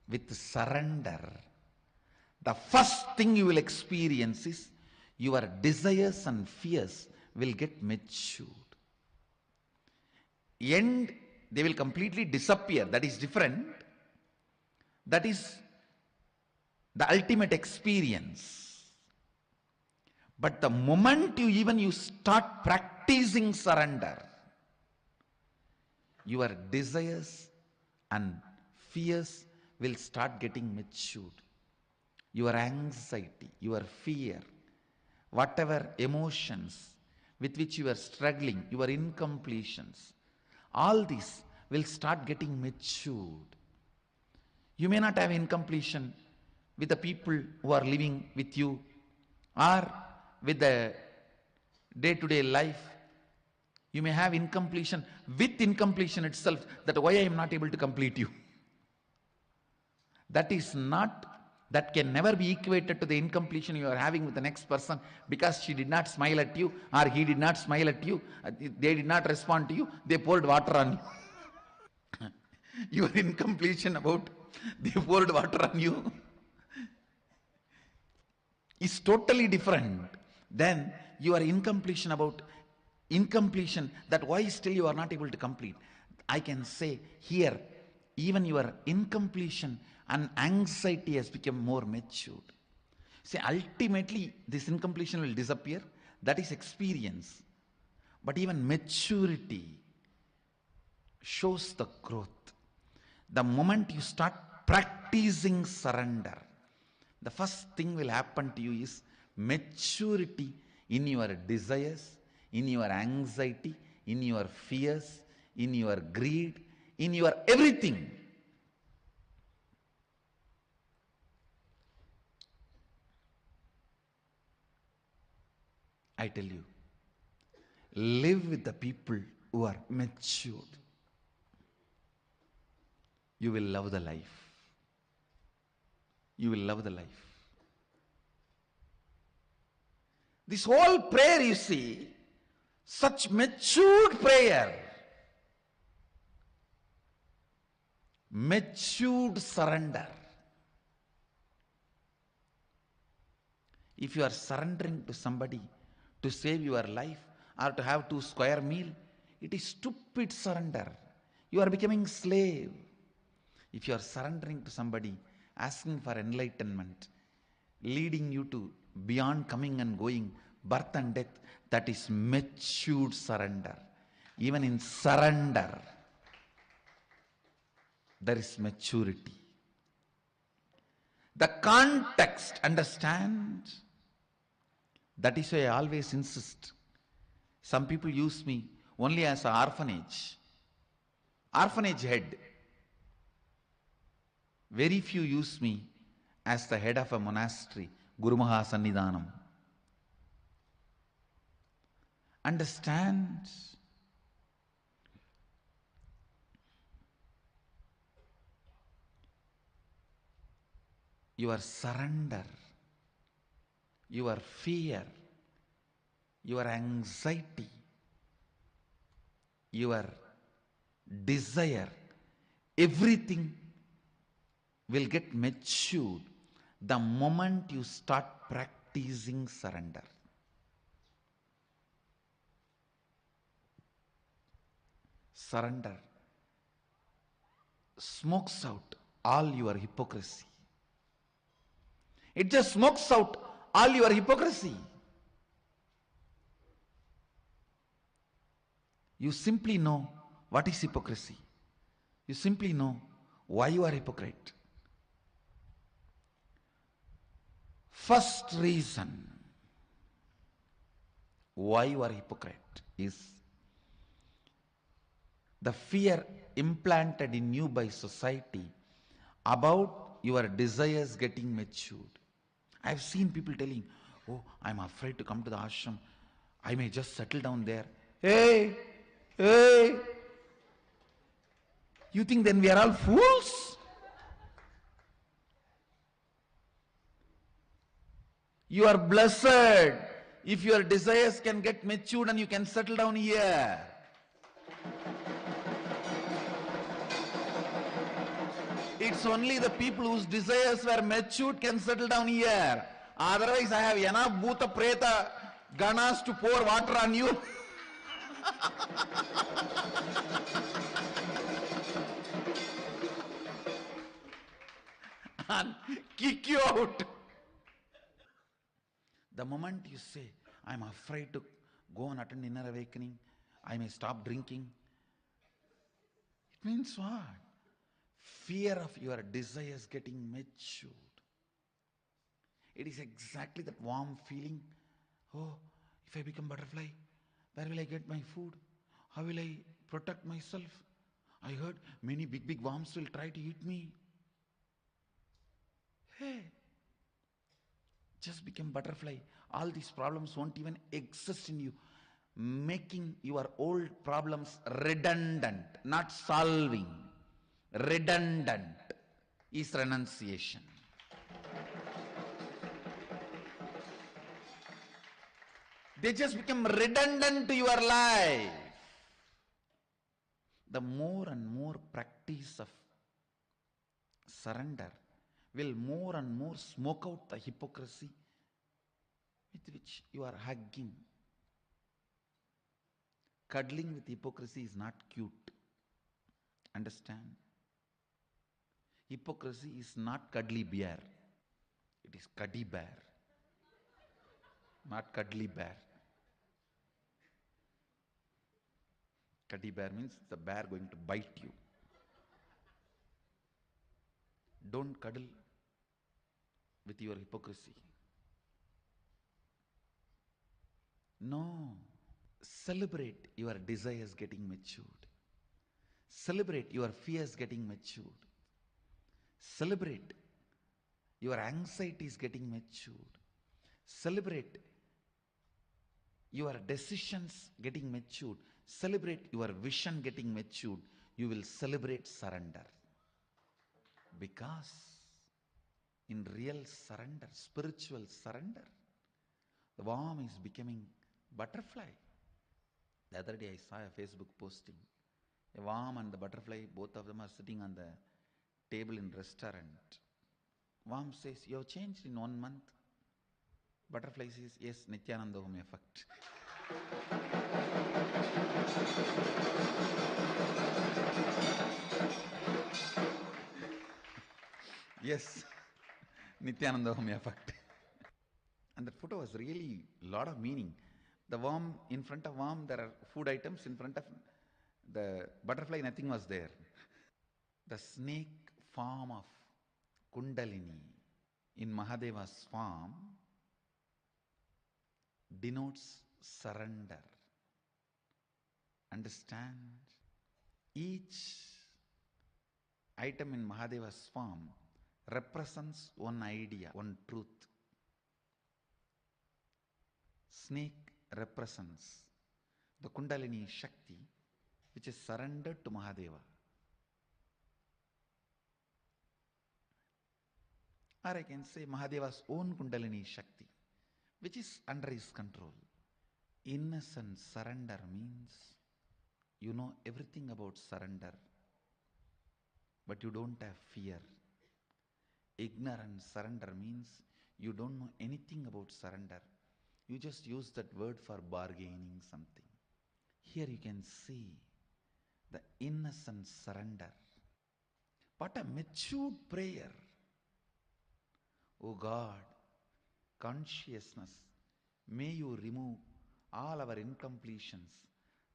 With surrender, the first thing you will experience is your desires and fears will get matured. And they will completely disappear. That is different. That is the ultimate experience. But the moment you start practicing surrender, your desires and fears will start getting matured. Your anxiety, your fear, whatever emotions with which you are struggling, your incompletions, all these will start getting matured. You may not have incompletion with the people who are living with you or with the day-to-day life. You may have incompletion with incompletion itself, that why I am not able to complete you. That can never be equated to the incompletion you are having with the next person because she did not smile at you or he did not smile at you, they did not respond to you, they poured water on you. Your incompletion about they poured water on you is totally different than your incompletion about incompletion, that why still you are not able to complete. I can say here, even your incompletion and anxiety has become more matured. See, ultimately this incompletion will disappear. That is experience. But even maturity shows the growth. The moment you start practicing surrender, the first thing will happen to you is maturity in your desires, in your anxiety, in your fears, in your greed, in your everything. I tell you, live with the people who are matured. You will love the life. You will love the life. This whole prayer, you see, such matured prayer, matured surrender. If you are surrendering to somebody to save your life or to have 2 square meal, it is stupid surrender. You are becoming slave. If you are surrendering to somebody, asking for enlightenment, leading you to beyond coming and going, birth and death, that is matured surrender. Even in surrender, there is maturity. The context, understand? That is why I always insist. Some people use me only as an orphanage head. Very few use me as the head of a monastery, Guru Maha Sannidhanam. Understand? Your surrender, your fear, your anxiety, your desire, everything will get matured the moment you start practicing surrender. surrender smokes out all your hypocrisy. It just smokes out all your hypocrisy. You simply know what is hypocrisy. You simply know why you are hypocrite. First reason why you are hypocrite is the fear implanted in you by society about your desires getting matured. I have seen people telling, oh, I'm afraid to come to the ashram. I may just settle down there. Hey, you think then we are all fools? You are blessed if your desires can get matured and you can settle down here. It's only the people whose desires were matured can settle down here. Otherwise, I have enough bhuta preta ganas to pour water on you. And kick you out. The moment you say, I'm afraid to go and attend inner awakening, I may stop drinking, it means what? Fear of your desires getting matured. It is exactly that warm feeling. Oh, if I become butterfly, where will I get my food? How will I protect myself? I heard many big worms will try to eat me. Hey, just become butterfly. All these problems won't even exist in you. Making your old problems redundant, not solving. Redundant is renunciation. They just become redundant to your life. The more and more practice of surrender will more and more smoke out the hypocrisy with which you are hugging. Cuddling with hypocrisy is not cute. Understand? Hypocrisy is not cuddly bear. It is cuddy bear. Not cuddly bear. Cuddy bear means the bear going to bite you. Don't cuddle with your hypocrisy. No. Celebrate your desires getting matured. Celebrate your fears getting matured. Celebrate your anxieties getting matured. Celebrate your decisions getting matured. Celebrate your vision getting matured. You will celebrate surrender. Because in real surrender, spiritual surrender, the worm is becoming butterfly. The other day I saw a Facebook posting. A worm and the butterfly, both of them are sitting on the table in restaurant. Worm says, you have changed in 1 month. Butterfly says, yes, Nithyananda effect. Yes, Nithyananda effect. And that photo was really a lot of meaning. The worm, in front of worm, there are food items. In front of the butterfly, nothing was there. The snake form of Kundalini in Mahadeva's form denotes surrender. Understand? Each item in Mahadeva's form represents one idea, one truth. Snake represents the Kundalini Shakti, which is surrendered to Mahadeva. Or I can say Mahadeva's own Kundalini Shakti, which is under his control. Innocent surrender means you know everything about surrender, but you don't have fear. Ignorant surrender means you don't know anything about surrender. You just use that word for bargaining something. Here you can see the innocent surrender. What a matured prayer. O God, consciousness, may you remove all our incompletions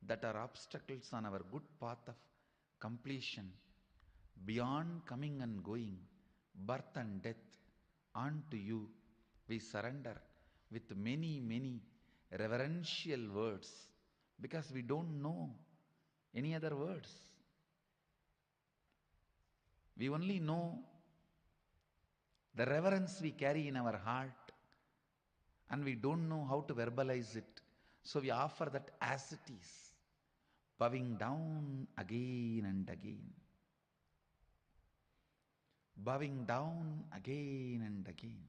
that are obstacles on our good path of completion, beyond coming and going, birth and death. Unto you we surrender with many, many reverential words, because we don't know any other words. We only know the reverence we carry in our heart, and we don't know how to verbalize it. So we offer that as it is, bowing down again and again. Bowing down again and again.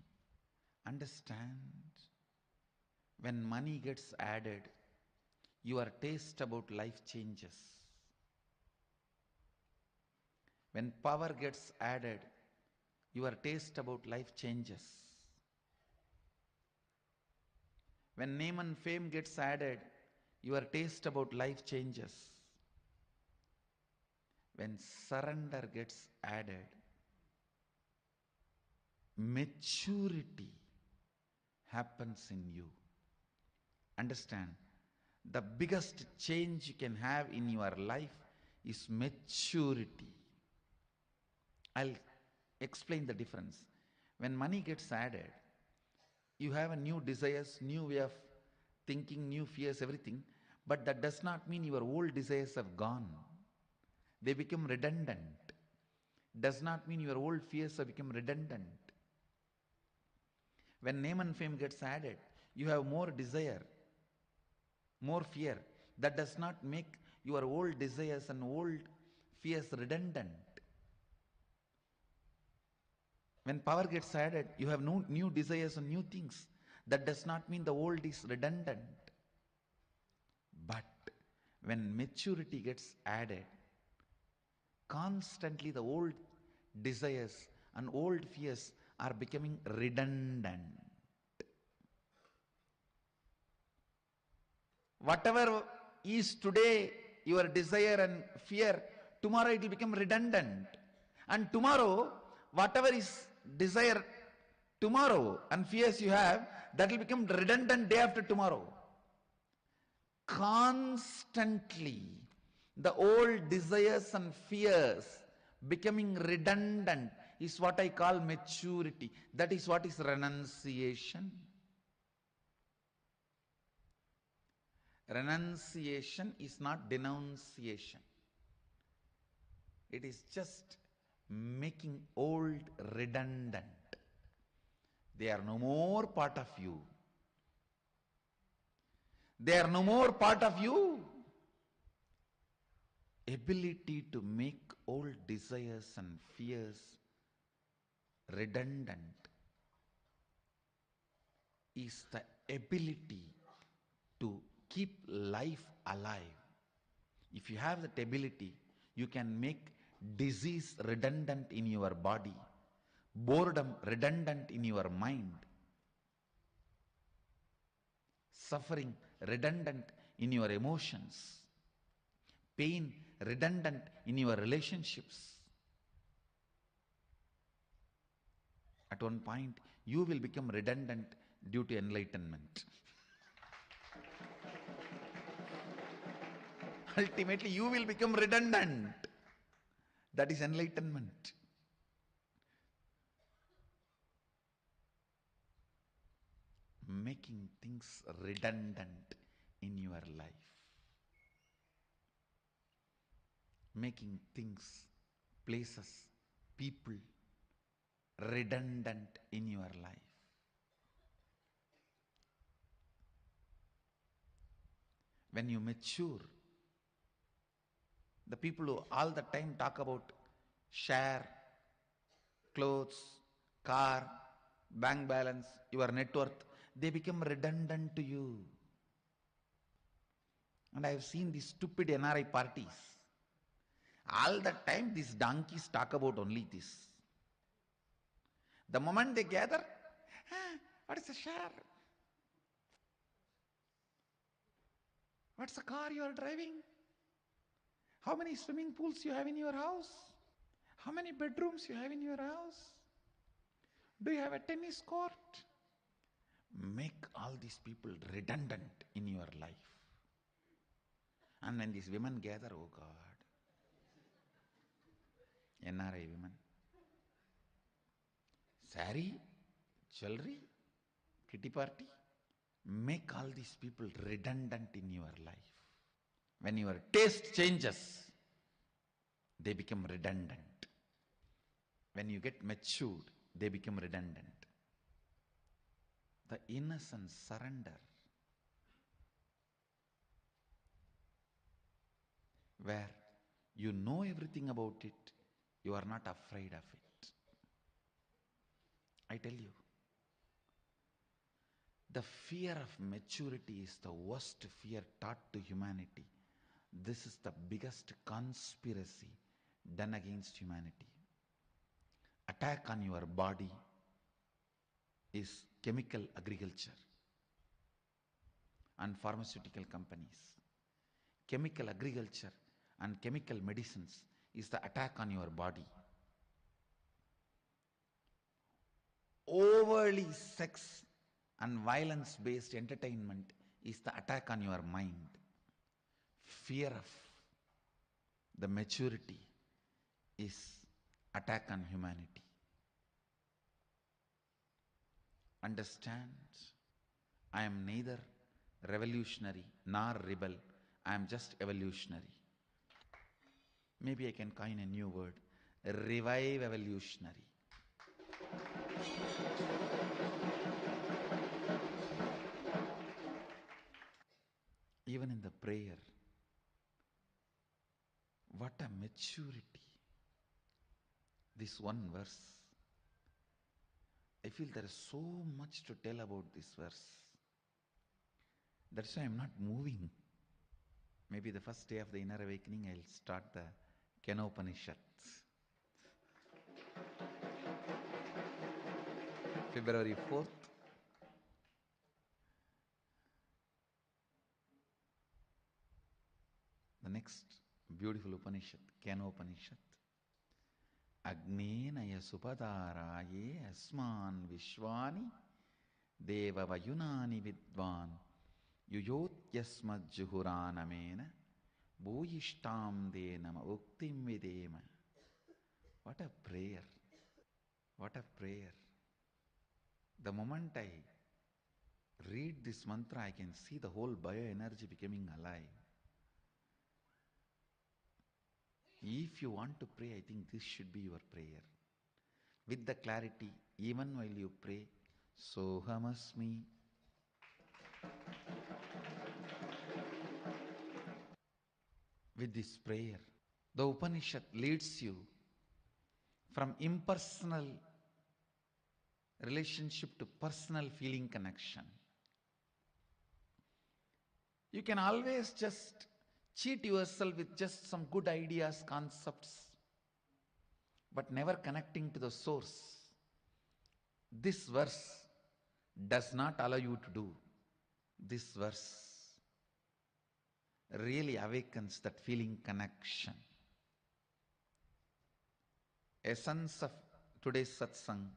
Understand, when money gets added, your taste about life changes. When power gets added, your taste about life changes. When name and fame gets added, your taste about life changes. When surrender gets added, maturity happens in you. Understand, the biggest change you can have in your life is maturity. I'll explain the difference. When money gets added, you have a new desires, new way of thinking, new fears, everything. But that does not mean your old desires have gone. They become redundant. Does not mean your old fears have become redundant. When name and fame gets added, you have more desire, more fear. That does not make your old desires and old fears redundant. When power gets added, you have new desires and new things. That does not mean the old is redundant. But when maturity gets added, constantly the old desires and old fears are becoming redundant. Whatever is today your desire and fear, tomorrow it will become redundant. And tomorrow, whatever is desire tomorrow and fears you have, that will become redundant day after tomorrow. Constantly, the old desires and fears becoming redundant is what I call maturity. That is what is renunciation. Renunciation is not denunciation. It is just making old redundant. They are no more part of you. They are no more part of you. Ability to make old desires and fears redundant is the ability to keep life alive. If you have that ability, you can make disease redundant in your body, boredom redundant in your mind, suffering redundant in your emotions, pain redundant in your relationships. At one point, you will become redundant due to enlightenment. Ultimately, you will become redundant. That is enlightenment. Making things redundant in your life. Making things, places, people redundant in your life. When you mature, the people who all the time talk about share, clothes, car, bank balance, your net worth, they become redundant to you. And I have seen these stupid NRI parties. All the time these donkeys talk about only this. The moment they gather, what is the share? What's the car you are driving? How many swimming pools you have in your house? How many bedrooms you have in your house? Do you have a tennis court? Make all these people redundant in your life. And when these women gather, oh God, NRI women, sari, jewelry, kitty party, make all these people redundant in your life. When your taste changes, they become redundant. When you get matured, they become redundant. The innocent surrender, where you know everything about it, you are not afraid of it. I tell you, the fear of maturity is the worst fear taught to humanity. This is the biggest conspiracy done against humanity. Attack on your body is chemical agriculture and pharmaceutical companies. Chemical agriculture and chemical medicines is the attack on your body. Overly sex and violence-based entertainment is the attack on your mind. Fear of the maturity is attack on humanity. Understand, I am neither revolutionary nor rebel. I am just evolutionary. Maybe I can coin a new word, revive evolutionary. Even in the prayer, what a maturity. This one verse, I feel there is so much to tell about this verse. That's why I'm not moving. Maybe the first day of the inner awakening, I'll start the Kenopanishads. February 4th. The next beautiful Upanishad, Kenopanishad. Agnenaya supadaraye asman vishwani deva vayunani vidvan yuyotyasmad juhuranamena bhuyishtam denama uktim videma. What a prayer. What a prayer. The moment I read this mantra, I can see the whole bioenergy becoming alive. If you want to pray, I think this should be your prayer. With the clarity, even while you pray, Sohamasmi. With this prayer, the Upanishad leads you from impersonal relationship to personal feeling connection. You can always just cheat yourself with just some good ideas, concepts, but never connecting to the source. This verse does not allow you to do. This verse really awakens that feeling connection. Essence of today's satsang,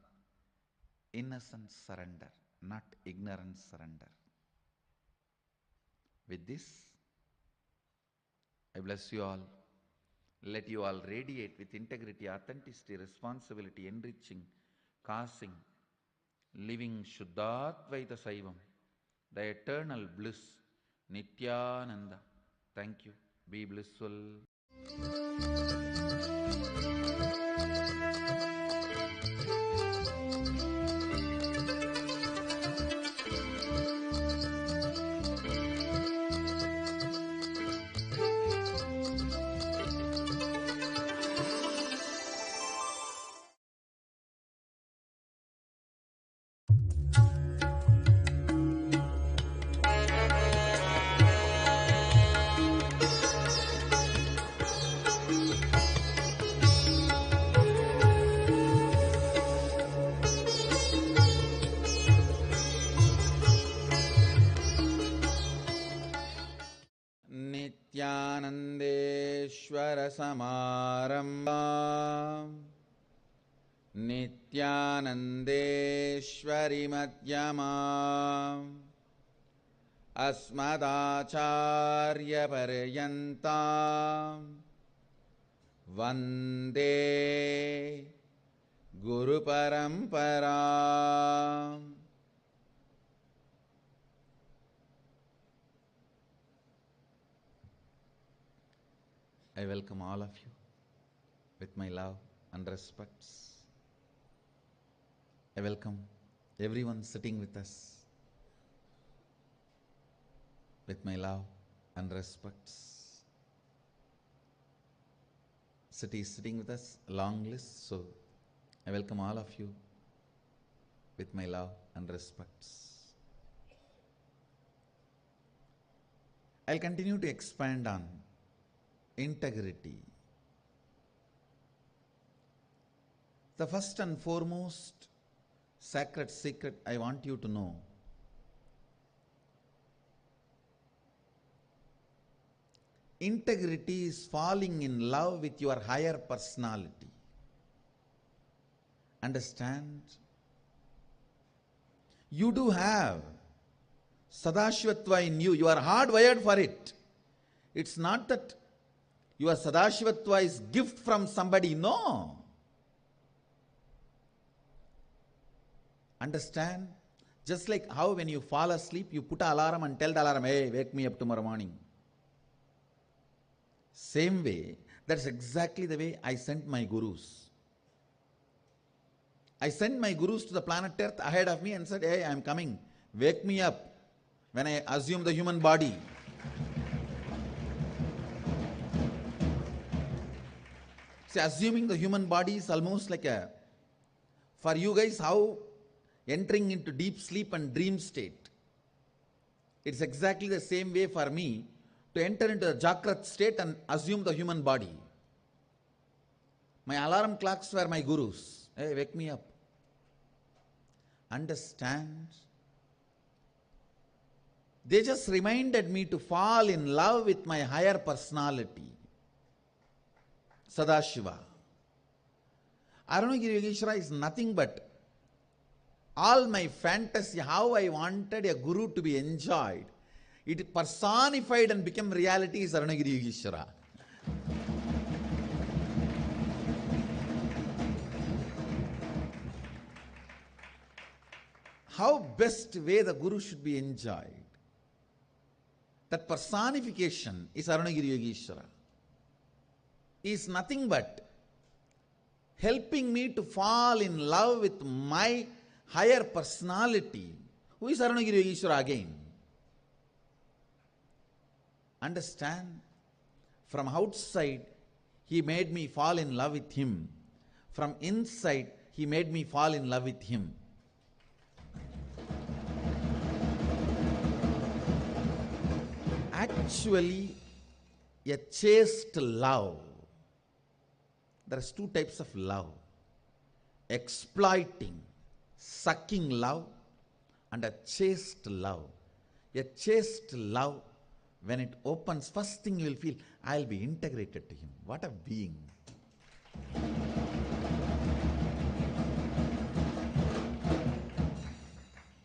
innocent surrender, not ignorant surrender. With this, I bless you all. Let you all radiate with integrity, authenticity, responsibility, enriching, causing, living Shuddhadvaita Saivam, the eternal bliss, Nithyananda. Thank you. Be blissful. Nithyanandeshwarayo Nithyanandeshwara Nithyanandeshwari Madhyama Asmadacharya Paryanta Vande Guru Parampara. I welcome all of you with my love and respects. I welcome everyone sitting with us with my love and respects. City is sitting with us, a long list, so I welcome all of you with my love and respects. I'll continue to expand on integrity. The first and foremost sacred secret I want you to know: integrity is falling in love with your higher personality. Understand? You do have Sadashivatva in you. You are hardwired for it. It's not that your Sadashivatva is gift from somebody. No. Understand? Just like how when you fall asleep, you put an alarm and tell the alarm, hey, wake me up tomorrow morning. Same way, that's exactly the way I sent my gurus. I sent my gurus to the planet Earth ahead of me and said, hey, I'm coming. Wake me up when I assume the human body. See, assuming the human body is almost like for you guys, how entering into deep sleep and dream state. It's exactly the same way for me to enter into the Jagrat state and assume the human body. My alarm clocks were my gurus. Hey, wake me up. Understand? They just reminded me to fall in love with my higher personality, Sadashiva. Arunagiri Yogeshwara is nothing but all my fantasy, how I wanted a guru to be enjoyed. It personified and became reality is Arunagiri Yogeshwara. How best way the guru should be enjoyed. That personification is Arunagiri Yogeshwara. He is nothing but helping me to fall in love with my higher personality. Who is Arunagiri Yogeshwara again? Understand? From outside, he made me fall in love with him. From inside, he made me fall in love with him. Actually, a chaste love. There are two types of love: exploiting, sucking love, and a chaste love. A chaste love, when it opens, first thing you will feel, I'll be integrated to him. What a being.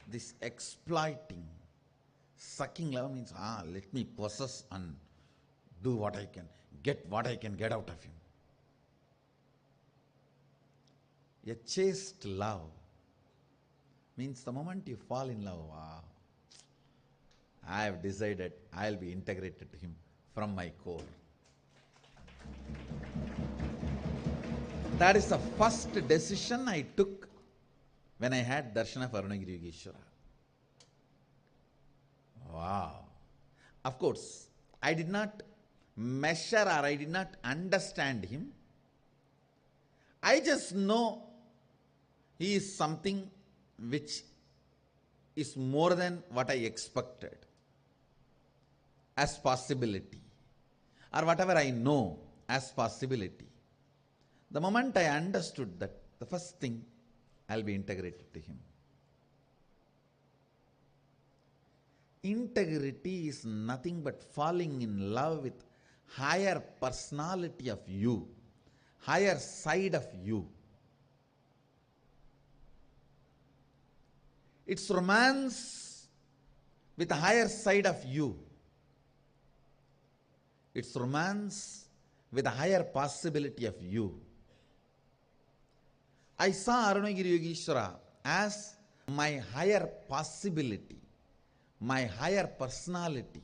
This exploiting, sucking love means, let me possess and do what I can, get what I can get out of him. A chaste love means the moment you fall in love, wow, I have decided I'll be integrated to him from my core. That is the first decision I took when I had darshan of Arunagiri Yogeshwara. Wow. Of course, I did not measure or I did not understand him. I just know he is something which is more than what I expected as possibility, or whatever I know as possibility. The moment I understood that, the first thing, I'll be integrated to him. Integrity is nothing but falling in love with higher personality of you, higher side of you. It's romance with a higher side of you. It's romance with a higher possibility of you. I saw Arunagiri Yogeshwara as my higher possibility, my higher personality.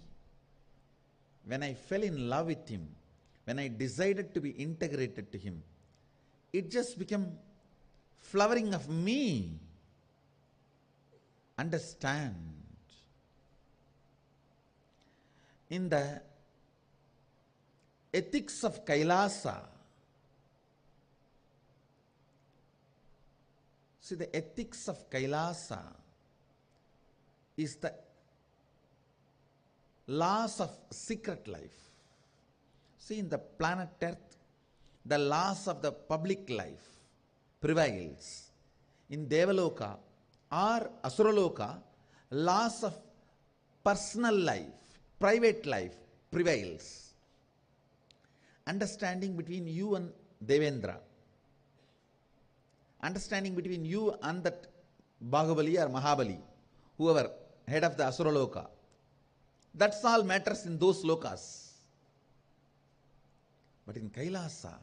When I fell in love with him, when I decided to be integrated to him, it just became flowering of me. Understand? In the ethics of Kailasa, see, the ethics of Kailasa is the laws of secret life. See, in the planet Earth, the laws of the public life prevails. In Devaloka or Asuraloka, laws of personal life, private life prevails. Understanding between you and Devendra, understanding between you and that Bahubali or Mahabali, whoever, head of the Asuraloka, that's all matters in those lokas. But in Kailasa,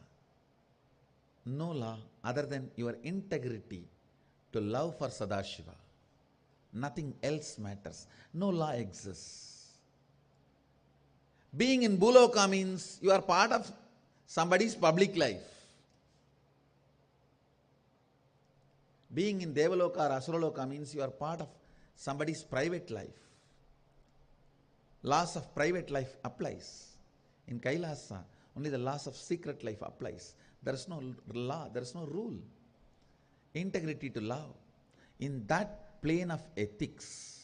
no law other than your integrity to love for Sadashiva. Nothing else matters. No law exists. Being in Bhuloka means you are part of somebody's public life. Being in Devaloka or Asuraloka means you are part of somebody's private life. Laws of private life applies. In Kailasa, only the laws of secret life applies. There is no law, there is no rule. Integrity to love. In that plane of ethics,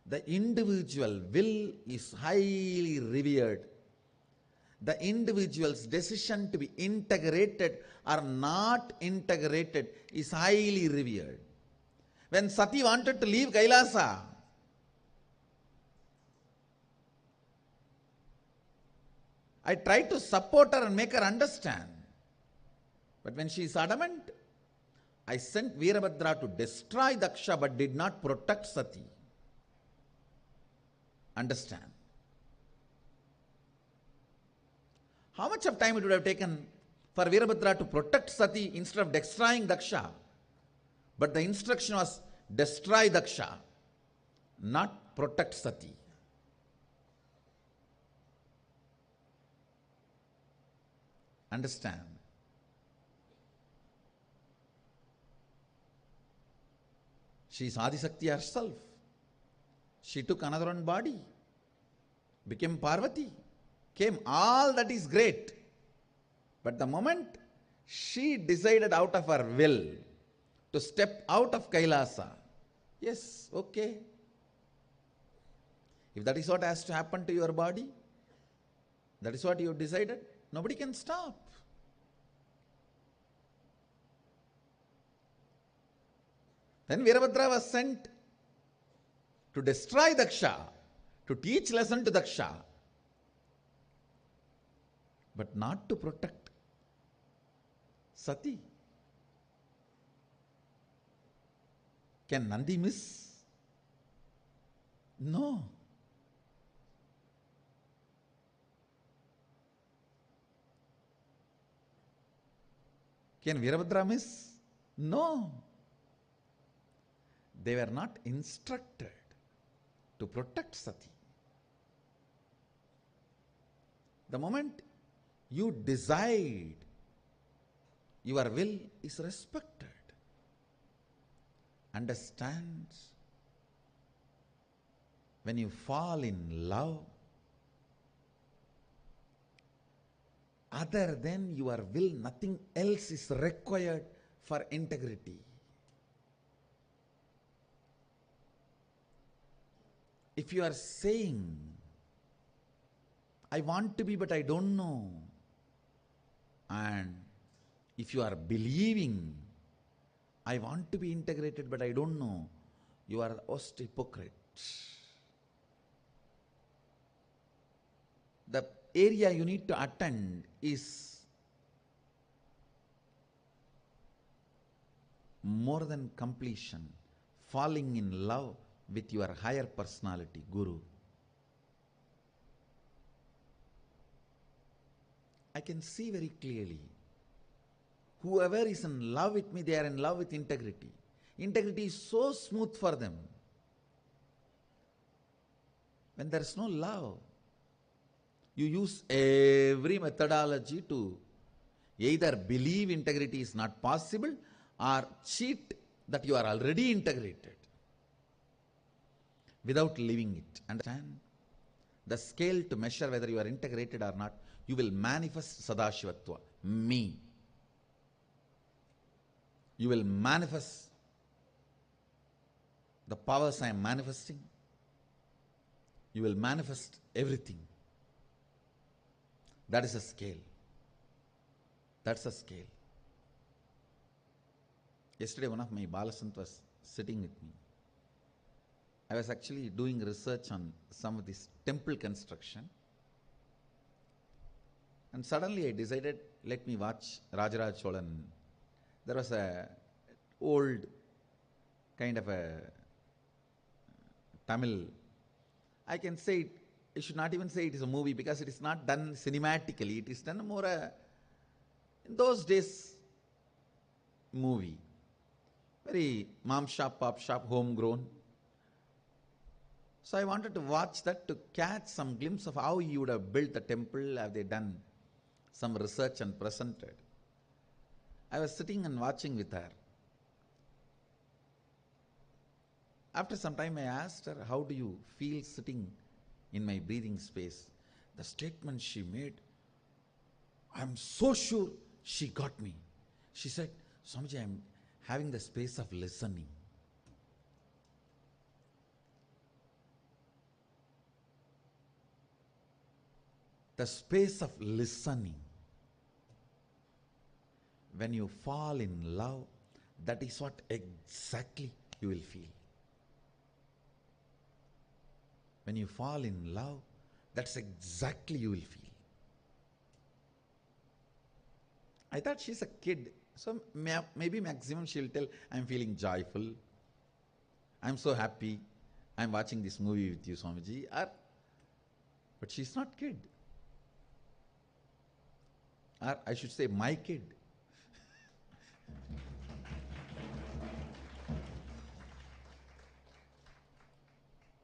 the individual will is highly revered. The individual's decision to be integrated or not integrated is highly revered. When Sati wanted to leave Kailasa, I tried to support her and make her understand. But when she is adamant, I sent Veerabhadra to destroy Daksha but did not protect Sati. Understand? How much of time it would have taken for Veerabhadra to protect Sati instead of destroying Daksha? But the instruction was destroy Daksha, not protect Sati. Understand? She is Adisakti herself. She took another one body, became Parvati, came. All that is great. But the moment she decided out of her will to step out of Kailasa, yes, okay. If that is what has to happen to your body, that is what you have decided, nobody can stop. Then Veerabhadra was sent to destroy Daksha, to teach lesson to Daksha, but not to protect Sati. Can Nandi miss? No. Can Veerabhadra miss? No. They were not instructed to protect Sati. The moment you decide, your will is respected. Understand? When you fall in love, other than your will, nothing else is required for integrity. If you are saying, I want to be but I don't know, and if you are believing, I want to be integrated but I don't know, you are the worst hypocrite. the area you need to attend is more than completion, falling in love with your higher personality, Guru. I can see very clearly, whoever is in love with me, they are in love with integrity. Integrity is so smooth for them. When there is no love, you use every methodology to either believe integrity is not possible or cheat that you are already integrated without living it. Understand? The scale to measure whether you are integrated or not, you will manifest Sadashivatva, me. You will manifest the powers I am manifesting. You will manifest everything. That is a scale. That's a scale. Yesterday, one of my Balasant was sitting with me. I was actually doing research on some of this temple construction. And suddenly I decided, let me watch Rajaraj Cholan. There was a old kind of a Tamil, I can say it, I should not even say it is a movie because it is not done cinematically. It is done more in those days, movie. Very mom shop, pop shop, homegrown. So I wanted to watch that to catch some glimpse of how he would have built the temple, have they done some research and presented. I was sitting and watching with her. After some time I asked her, how do you feel sitting in my breathing space? The statement she made, I'm so sure she got me. She said, Swamiji, I'm having the space of listening. The space of listening. When you fall in love, that is what exactly you will feel. When you fall in love, that's exactly you will feel. I thought she's a kid, so maybe maximum she'll tell, I'm feeling joyful, I'm so happy, I'm watching this movie with you, Swamiji. But she's not kid. Or I should say, my kid.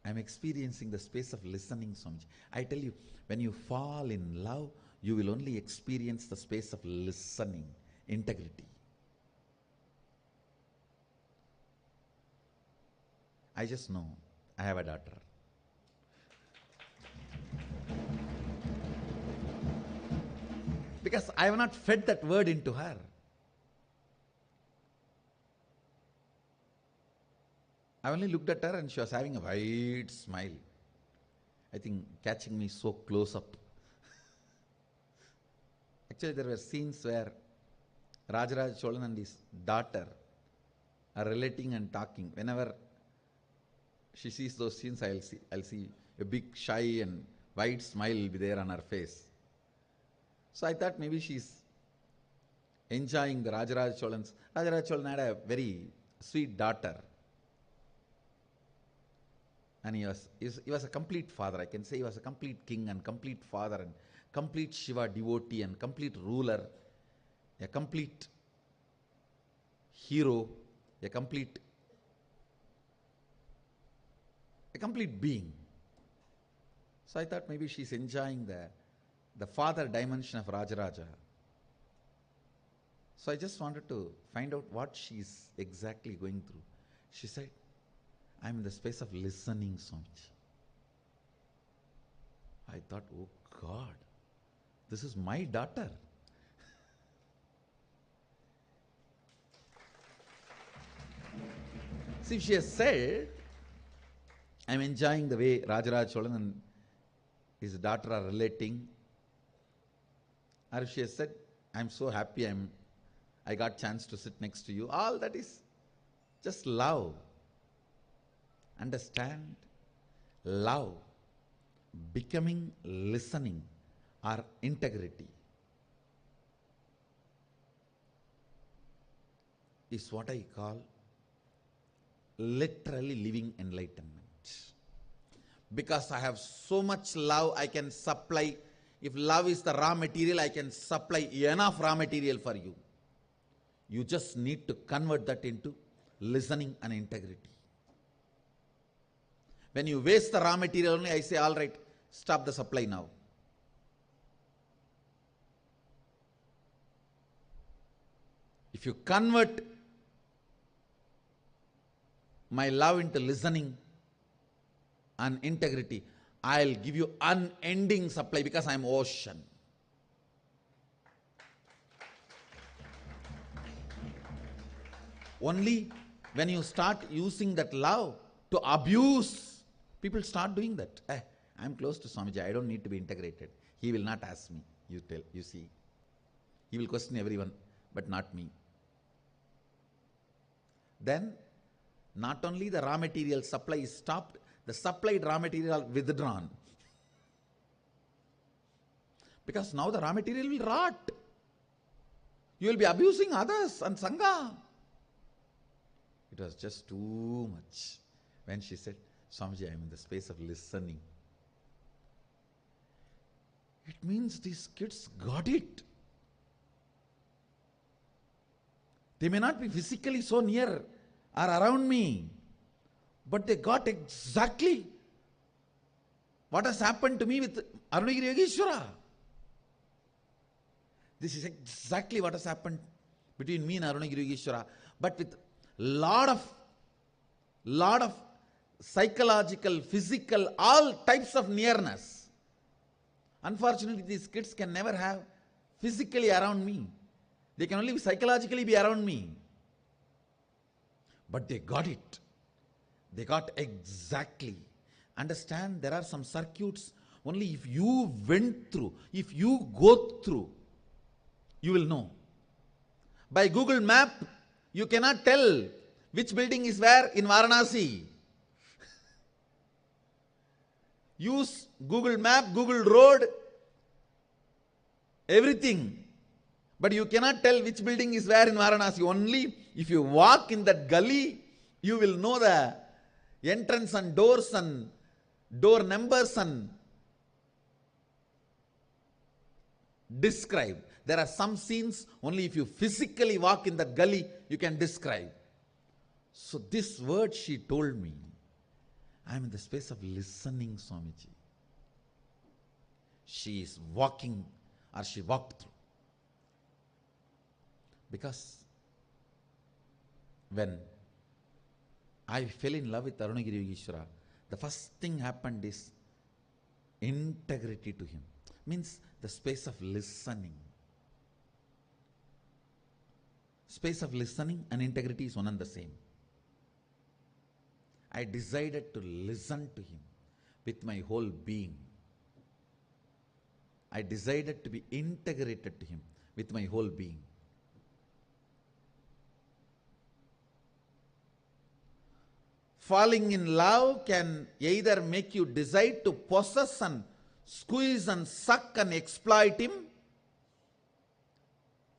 I'm experiencing the space of listening, Swamiji. I tell you, when you fall in love, you will only experience the space of listening, integrity. I just know I have a daughter. Because I have not fed that word into her. I only looked at her and she was having a wide smile. I think catching me so close up. Actually, there were scenes where Rajaraj Cholan and his daughter are relating and talking. Whenever she sees those scenes, I'll see a big shy and wide smile will be there on her face. So I thought maybe she's enjoying the Rajaraj Cholan's. Rajaraj Cholan had a very sweet daughter. And he was a complete father. I can say he was a complete king and complete father and complete Shiva devotee and complete ruler, a complete hero, a complete being. So I thought maybe she's enjoying the father dimension of Rajaraja. So I just wanted to find out what she's exactly going through. She said, I'm in the space of listening, Swamiji. I thought, oh God, this is my daughter. See, if she has said, I'm enjoying the way Rajaraj Cholan and his daughter are relating, or if she has said, I'm so happy I got chance to sit next to you, all that is just love. Understand? Love, becoming listening, or integrity is what I call literally living enlightenment. Because I have so much love, I can supply. If love is the raw material, I can supply enough raw material for you. You just need to convert that into listening and integrity. When you waste the raw material only, I say, all right, stop the supply now. If you convert my love into listening and integrity, I'll give you unending supply because I'm ocean. Only when you start using that love to abuse, people start doing that. I'm close to Swamiji, I don't need to be integrated. He will not ask me, you see. He will question everyone, but not me. Then, not only the raw material supply is stopped, the supplied raw material withdrawn. Because now the raw material will rot. You will be abusing others and Sangha. It was just too much. When she said, Swamiji, I am in the space of listening. It means these kids got it. They may not be physically so near or around me, but they got exactly what has happened to me with Arunagiri Yogeshwara. This is exactly what has happened between me and Arunagiri Yogeshwara, but with lot of psychological, physical, all types of nearness. Unfortunately, these kids can never have physically around me. They can only psychologically be around me. But they got it. They got exactly. Understand, there are some circuits, only if you went through, if you go through, you will know. By Google Map, you cannot tell which building is where in Varanasi. Use Google Map, Google Road, everything. But you cannot tell which building is where in Varanasi. Only if you walk in that gully, you will know the entrance and doors and door numbers and describe. There are some scenes, only if you physically walk in that gully, you can describe. So this word she told me, I am in the space of listening, Swamiji. She is walking, or she walked through. Because when I fell in love with Arunagiri Yogeshwara, the first thing happened is integrity to him. Means the space of listening. Space of listening and integrity is one and the same. I decided to listen to him with my whole being. I decided to be integrated to him with my whole being. Falling in love can either make you decide to possess and squeeze and suck and exploit him,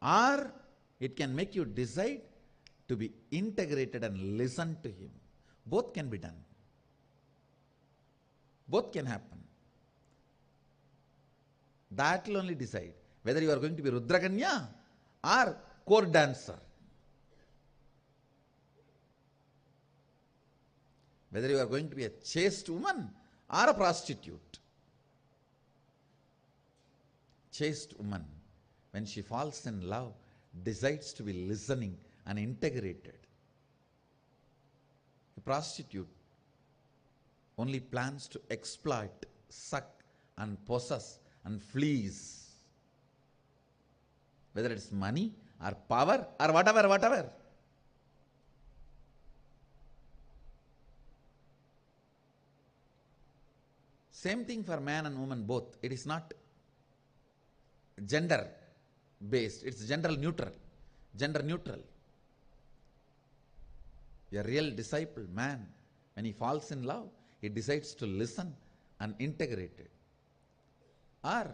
or it can make you decide to be integrated and listen to him. Both can be done. Both can happen. That will only decide whether you are going to be Rudraganya or court dancer. Whether you are going to be a chaste woman or a prostitute. Chaste woman, when she falls in love, decides to be listening and integrated. A prostitute only plans to exploit, suck and possess and fleece. Whether it's money or power or whatever. Same thing for man and woman both. It is not gender based, it's gender neutral. Gender neutral. A real disciple, man, when he falls in love, he decides to listen and integrate it. Or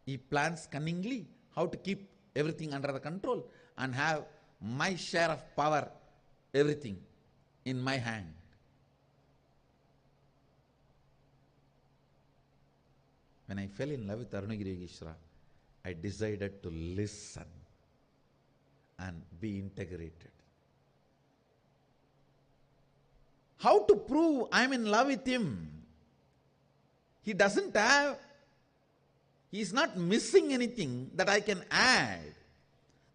He plans cunningly how to keep everything under the control and have my share of power, everything in my hand. When I fell in love with Arunagiri Yogeshwara, I decided to listen and be integrated. How to prove I am in love with him? He doesn't have, he is not missing anything that I can add.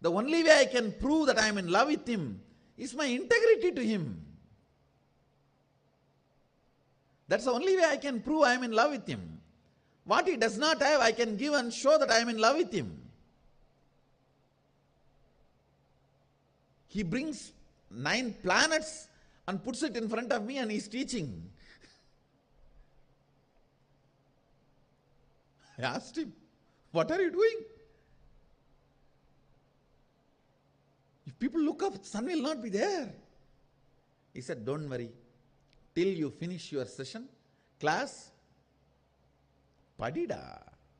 The only way I can prove that I am in love with him is my integrity to him. That's the only way I can prove I am in love with him. What he does not have, I can give and show that I am in love with him. He brings 9 planets and puts it in front of me and he's teaching. I asked him, what are you doing? If people look up, sun will not be there. He said, don't worry. Till you finish your session, class, படிடா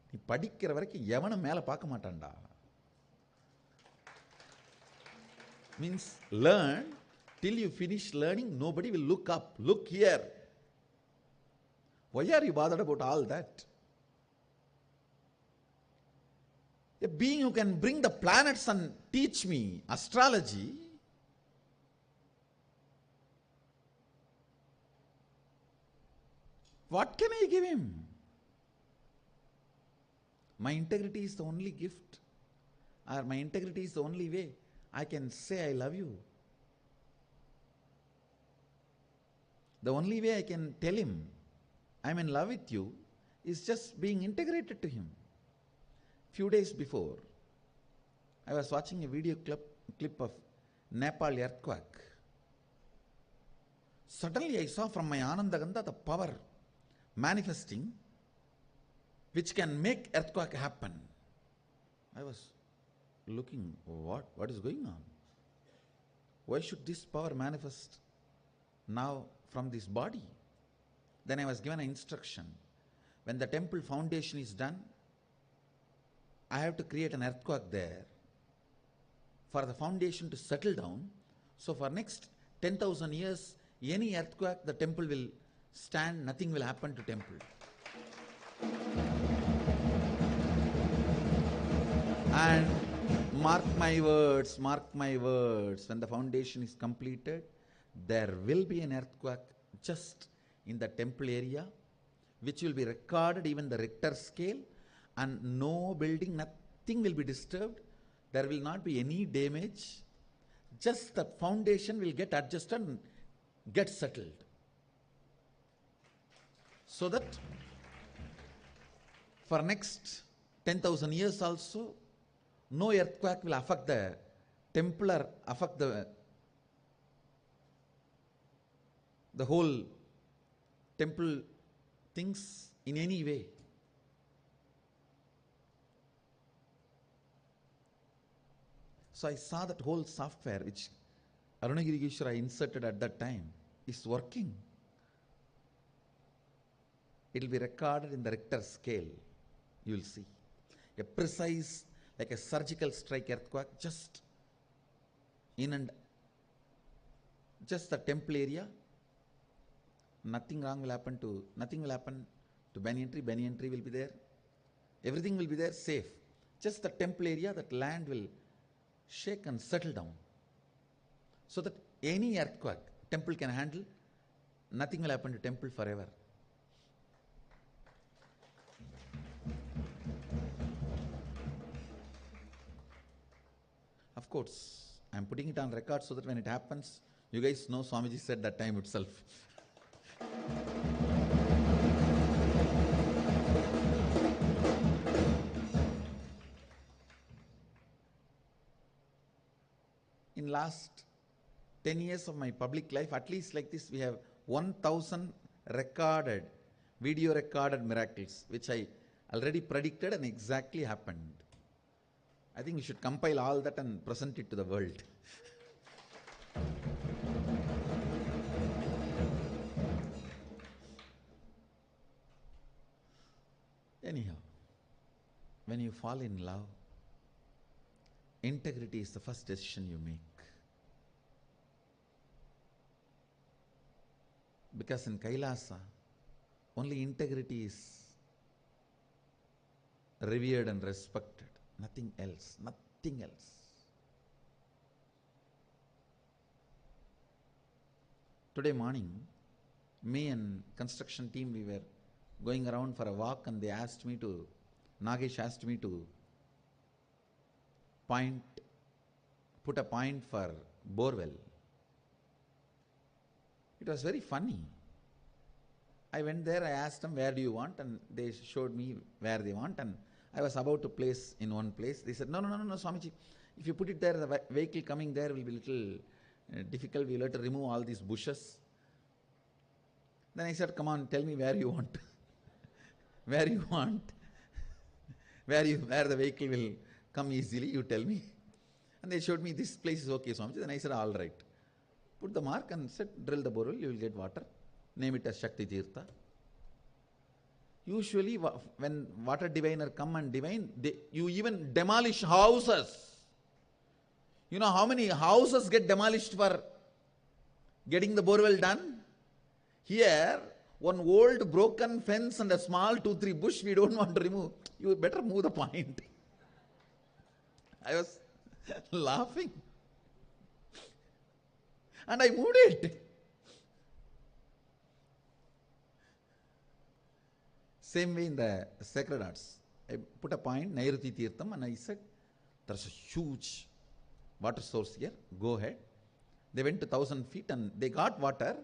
நீ படிக்கிற வரைக்கும் எவனும் மேல பார்க்க மாட்டான்டா. Means learn till you finish learning, nobody will look up. Look here. Why are you bothered about all that? A being who can bring the planets and teach me astrology, what can I give him? My integrity is the only gift, or my integrity is the only way I can say I love you. The only way I can tell him I'm in love with you is just being integrated to him. Few days before, I was watching a video clip of Nepal earthquake. Suddenly I saw from my Anandaganda the power manifesting which can make earthquake happen. I was looking, what is going on? Why should this power manifest now from this body? Then I was given an instruction. When the temple foundation is done, I have to create an earthquake there for the foundation to settle down. So for next 10,000 years, any earthquake, the temple will stand, nothing will happen to temple. And mark my words, when the foundation is completed, there will be an earthquake just in the temple area, which will be recorded, even the Richter scale, and no building, nothing will be disturbed. There will not be any damage. Just the foundation will get adjusted and get settled. So that for next 10,000 years also, no earthquake will affect the temple or affect the whole temple things in any way. So I saw that whole software which Arunagiri Yogeshwara inserted at that time is working. It will be recorded in the Richter scale. You will see a precise, like a surgical strike earthquake, just in and just the temple area. Nothing will happen to banyan tree. Banyan tree will be there. Everything will be there safe. Just the temple area, that land will shake and settle down. So that any earthquake temple can handle, nothing will happen to temple forever. Of course, I am putting it on record so that when it happens, you guys know Swamiji said that time itself. In last 10 years of my public life, at least like this, we have 1,000 video recorded miracles, which I already predicted and exactly happened. I think we should compile all that and present it to the world. Anyhow, when you fall in love, integrity is the first decision you make. Because in Kailasa, only integrity is revered and respected. Nothing else. Nothing else. Today morning, me and construction team, we were going around for a walk, and Nagesh asked me to put a point for borewell. It was very funny. I went there, I asked them, where do you want? And they showed me where they want, and I was about to place in one place. They said, no, Swamiji, if you put it there, the vehicle coming there will be little difficult. We'll have to remove all these bushes. Then I said, come on, tell me where you want. Where you want. Where the vehicle will come easily, you tell me. And they showed me, this place is okay, Swamiji. Then I said, all right. Put the mark and said, drill the borewell, you will get water. Name it as Shakti Tirtha. Usually, when water diviner come and divine, you even demolish houses. You know how many houses get demolished for getting the borewell done? Here, one old broken fence and a small 2-3 bush we don't want to remove. You better move the point. I was laughing. And I moved it. Same way in the sacred arts. I put a point, Nairuti Tirtham, and I said, there's a huge water source here, go ahead. They went to 1,000 feet and they got water,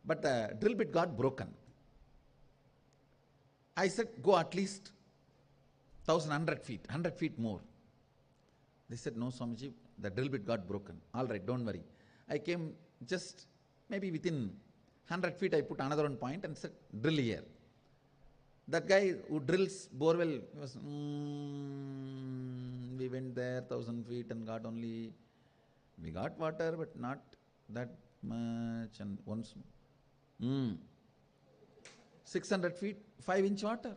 but the drill bit got broken. I said, go at least 1,100 feet, 100 feet more. They said, no, Swamiji, the drill bit got broken. All right, don't worry. I came just maybe within 100 feet, I put another one point and said, drill here. That guy who drills borewell was, we went there 1,000 feet and we got water, but not that much. And once, 600 feet, 5-inch water.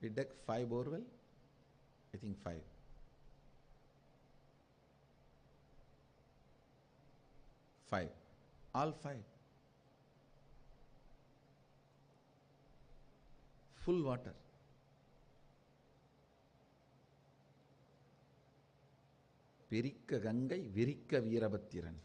We dug 5 borewell, I think 5. All 5. Full water. Pirikka Gangai, Virikka Veerabhattiran.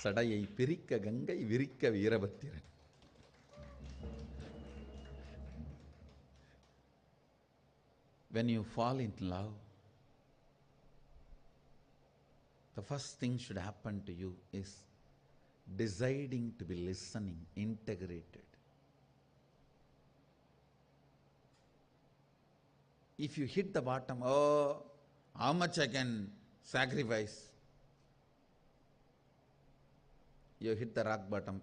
Sadayai Pirikka Gangai, Virikka Veerabhattiran. When you fall in love, the first thing should happen to you is deciding to be listening, integrated. If you hit the bottom, oh, how much I can sacrifice? You hit the rock bottom,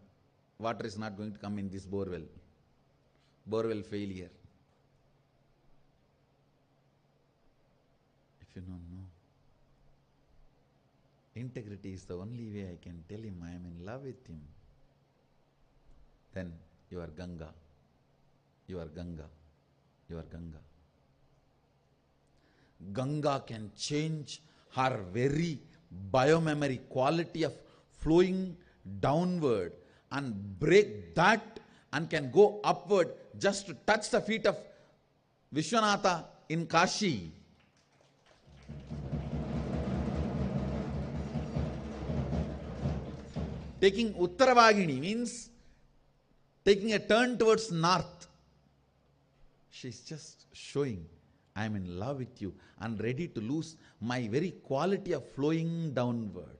water is not going to come in this borewell. Borewell failure. If you don't know, integrity is the only way I can tell him I am in love with him. Then you are Ganga. You are Ganga. You are Ganga. Ganga can change her very biomemory quality of flowing downward and break that and can go upward just to touch the feet of Vishwanatha in Kashi. Taking Uttaravagini means taking a turn towards north. She's just showing, I am in love with you and ready to lose my very quality of flowing downward.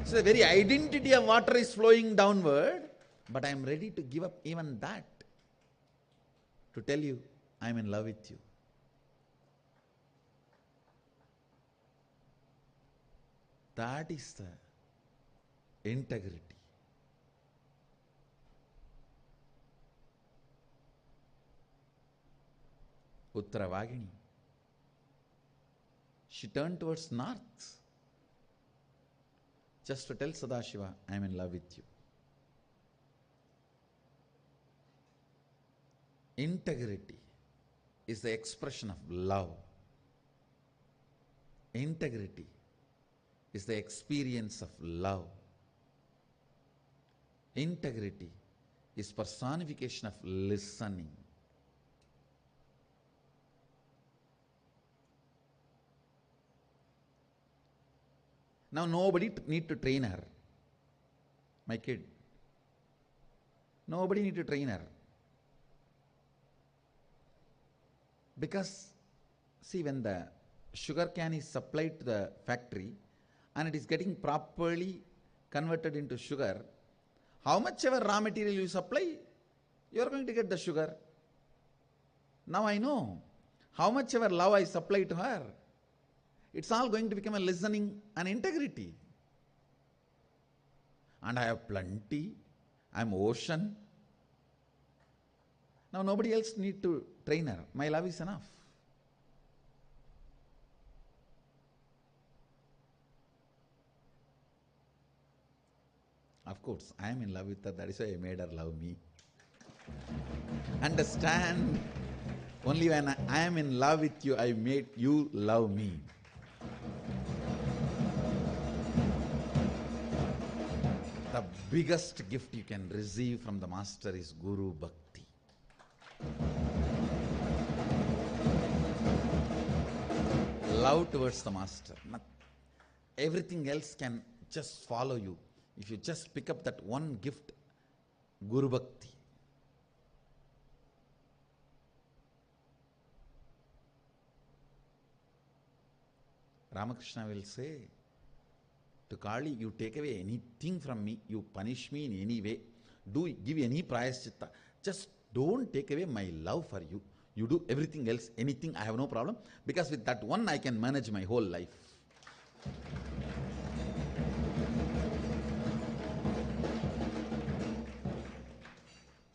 So the very identity of water is flowing downward, but I am ready to give up even that to tell you I am in love with you. That is the integrity. Uttaravagini. She turned towards north just to tell Sadashiva, I am in love with you. Integrity is the expression of love. Integrity is the experience of love. Integrity is personification of listening. Now nobody need to train her. My kid. Nobody need to train her. Because, see, when the sugar cane is supplied to the factory and it is getting properly converted into sugar, how much ever raw material you supply, you are going to get the sugar. Now I know how much ever love I supply to her, it's all going to become a listening and integrity. And I have plenty, I am ocean. Now nobody else need to train her. My love is enough. Of course, I am in love with her, that is why I made her love me. Understand, only when I am in love with you, I made you love me. The biggest gift you can receive from the Master is Guru Bhakti. Love towards the Master. Everything else can just follow you. If you just pick up that one gift, Guru Bhakti. Ramakrishna will say to Kali, you take away anything from me, you punish me in any way, give any prayaschitta, just don't take away my love for you. You do everything else, anything, I have no problem, because with that one I can manage my whole life.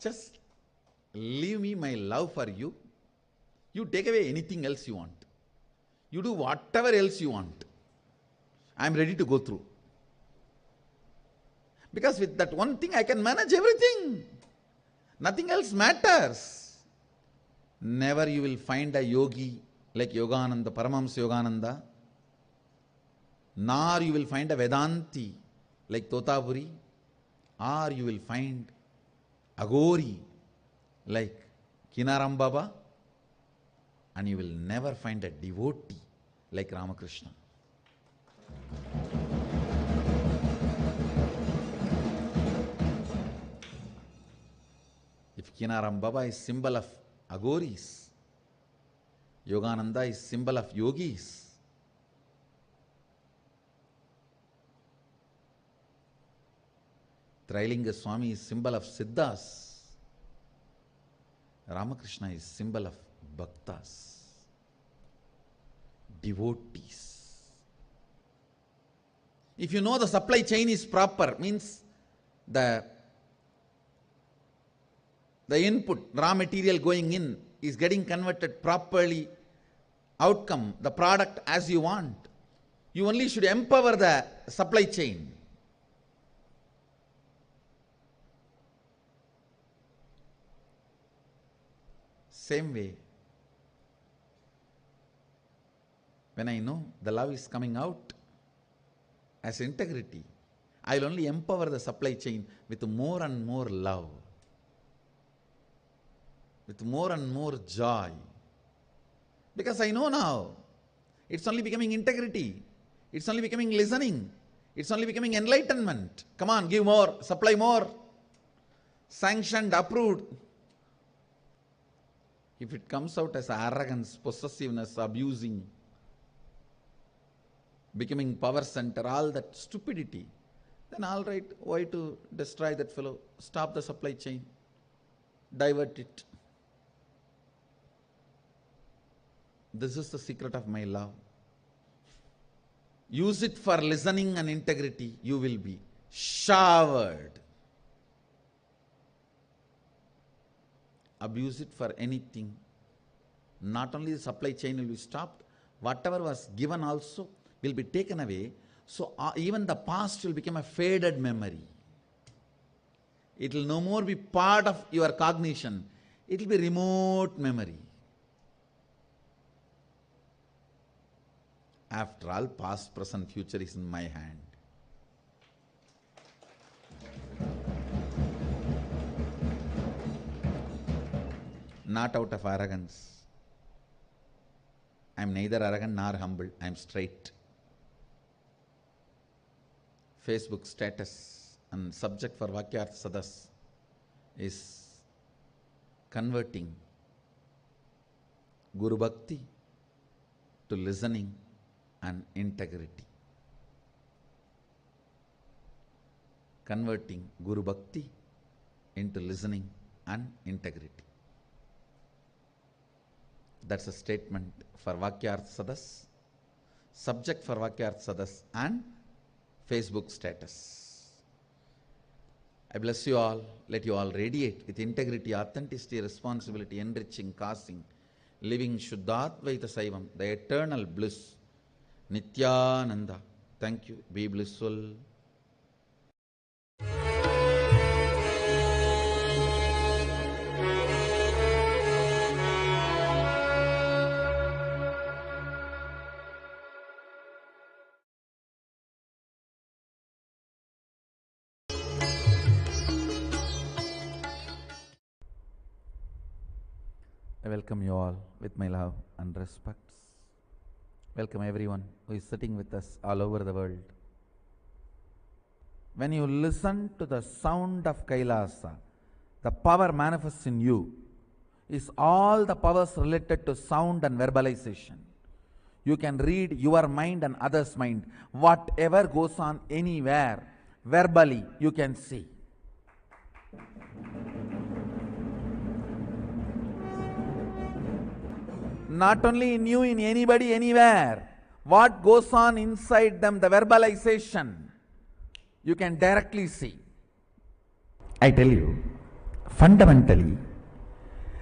Just leave me my love for you. You take away anything else you want. You do whatever else you want. I am ready to go through. Because with that one thing I can manage everything. Nothing else matters. Never you will find a yogi like Yogananda, Paramahamsa Yogananda. Nor you will find a Vedanti like Totapuri. Or you will find Agori like Kinaram Baba. And you will never find a devotee like Ramakrishna. If Kinaram Baba is symbol of Agoris, Yogananda is symbol of yogis, Trailinga Swami is symbol of Siddhas, Ramakrishna is symbol of Bhaktas, devotees. If you know the supply chain is proper, means the input, raw material going in is getting converted properly, outcome, the product as you want. You only should empower the supply chain. Same way, when I know the love is coming out as integrity, I will only empower the supply chain with more and more love, with more and more joy. Because I know now, it's only becoming integrity, it's only becoming listening, it's only becoming enlightenment. Come on, give more, supply more, sanctioned, approved. If it comes out as arrogance, possessiveness, abusing, becoming power center, all that stupidity, then all right, why to destroy that fellow? Stop the supply chain, divert it. This is the secret of my love. Use it for listening and integrity, you will be showered. Abuse it for anything. Not only the supply chain will be stopped, whatever was given also will be taken away. So even the past will become a faded memory. It will no more be part of your cognition. It will be remote memory. After all, past, present, future is in my hand. Not out of arrogance. I am neither arrogant nor humble. I am straight. Facebook status and subject for Vakyarth Sadas is converting Guru Bhakti to listening and integrity. Converting Guru Bhakti into listening and integrity. That's a statement for Vakyarth Sadas, subject for Vakyarth Sadas and Facebook status. I bless you all. Let you all radiate with integrity, authenticity, responsibility, enriching, causing, living Shuddhadvaita Saivam, the eternal bliss. Nithyananda. Thank you. Be blissful. I welcome you all with my love and respects. Welcome everyone who is sitting with us all over the world. When you listen to the sound of Kailasa, the power manifests in you is all the powers related to sound and verbalization. You can read your mind and others' mind. Whatever goes on anywhere, verbally you can see. Not only in you, in anybody, anywhere. What goes on inside them, the verbalization, you can directly see. I tell you, fundamentally,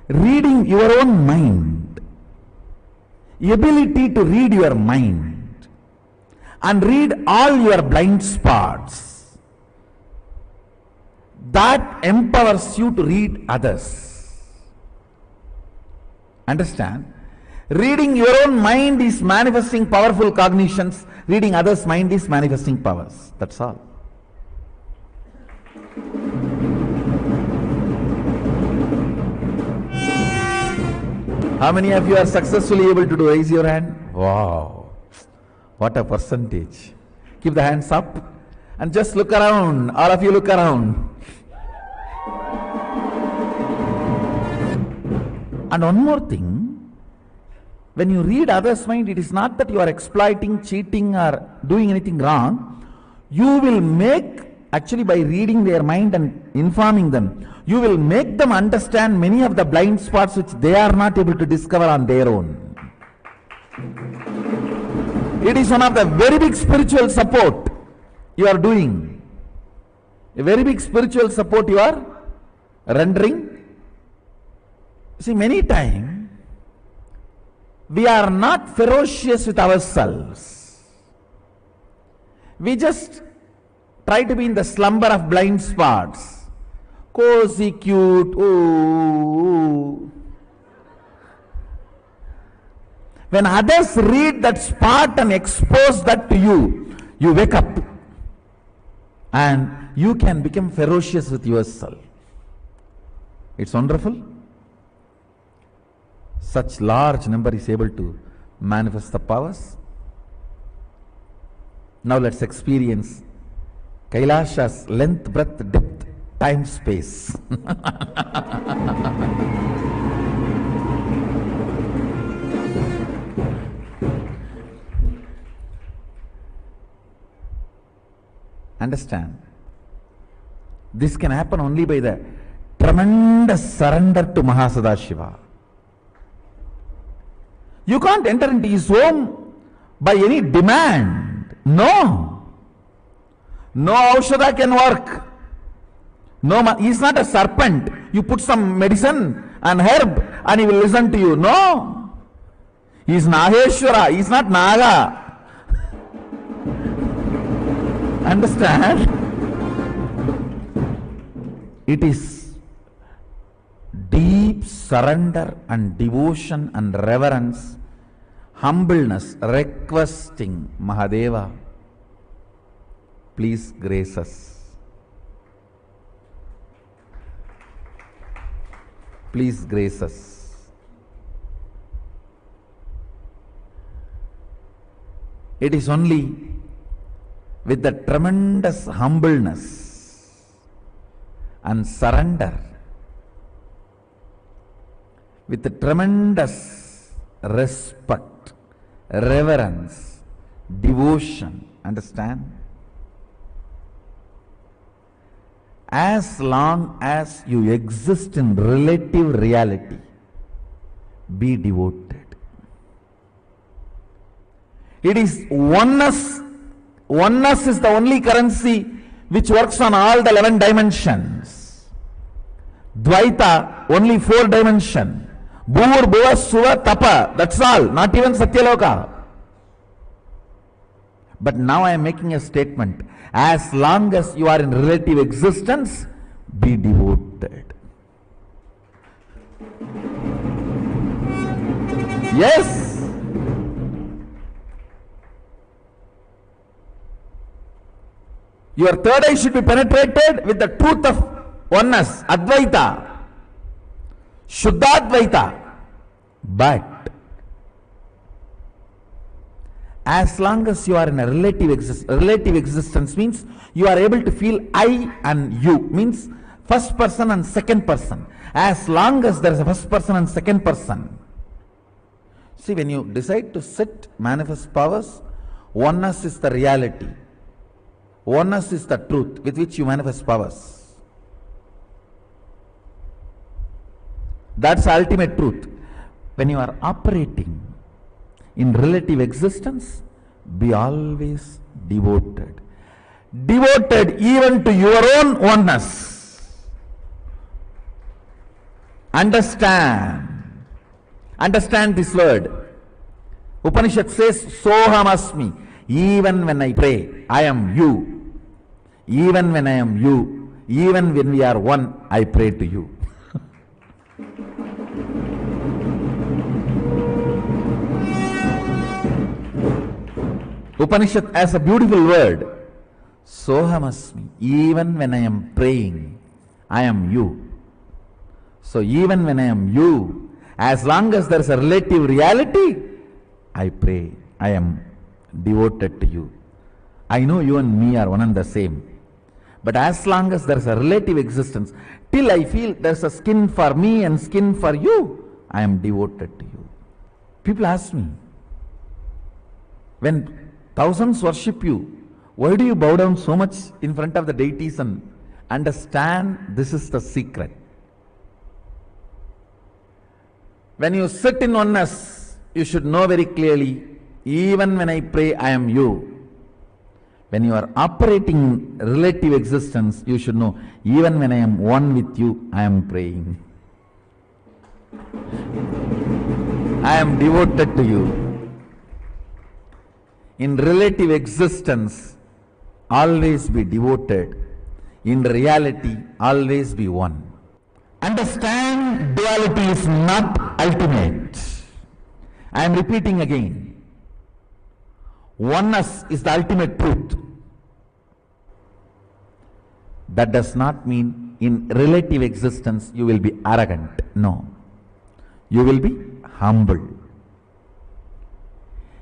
reading your own mind, ability to read your mind and read all your blind spots, that empowers you to read others. Understand? Reading your own mind is manifesting powerful cognitions. Reading others' mind is manifesting powers. That's all. How many of you are successfully able to do? Raise your hand. Wow. What a percentage. Keep the hands up and just look around. All of you look around. And one more thing. When you read others' mind, it is not that you are exploiting, cheating or doing anything wrong. You will make, actually by reading their mind and informing them, you will make them understand many of the blind spots which they are not able to discover on their own. It is one of the very big spiritual support you are doing. A very big spiritual support you are rendering. See, many times, we are not ferocious with ourselves. We just try to be in the slumber of blind spots. Cozy, cute, ooh. When others read that spot and expose that to you, you wake up and you can become ferocious with yourself. It's wonderful. Such large number is able to manifest the powers. Now let's experience Kailasha's length, breadth, depth, time, space. Understand? This can happen only by the tremendous surrender to Mahasadashiva. You can't enter into his home by any demand. No. No aushadha can work. No, he is not a serpent. You put some medicine and herb and he will listen to you. No. He is Naheshwara. He is not Naga. Understand? It is deep surrender and devotion and reverence, humbleness, requesting Mahadeva, please grace us. Please grace us. It is only with the tremendous humbleness and surrender, with the tremendous respect, reverence, devotion, understand? As long as you exist in relative reality, be devoted. It is oneness. Oneness is the only currency which works on all the 11 dimensions. Dvaita, only 4 dimension. Bhur, Bhuva, Suva, Tapa, that's all, not even Satyaloka. But now I am making a statement. As long as you are in relative existence, be devoted. Yes. Your third eye should be penetrated with the truth of oneness, Advaita, Shuddhadvaita. But as long as you are in a relative existence means you are able to feel I and you, means first person and second person. As long as there is a first person and second person. See, when you decide to sit, manifest powers, oneness is the reality. Oneness is the truth with which you manifest powers. That's the ultimate truth. When you are operating in relative existence, be always devoted. Devoted even to your own oneness. Understand. Understand this word. Upanishad says, Soham asmi. Even when I pray, I am you. Even when I am you, even when we are one, I pray to you. Upanishad has a beautiful word. Sohamasmi. Even when I am praying, I am you. So even when I am you, as long as there is a relative reality, I pray, I am devoted to you. I know you and me are one and the same. But as long as there is a relative existence, till I feel there is a skin for me and skin for you, I am devoted to you. People ask me, when thousands worship you, why do you bow down so much in front of the deities? And understand, this is the secret. When you sit in oneness, you should know very clearly, even when I pray, I am you. When you are operating relative existence, you should know, even when I am one with you, I am praying. I am devoted to you. In relative existence, always be devoted. In reality, always be one. Understand, duality is not ultimate. I am repeating again. Oneness is the ultimate truth. That does not mean in relative existence you will be arrogant. No. You will be humble.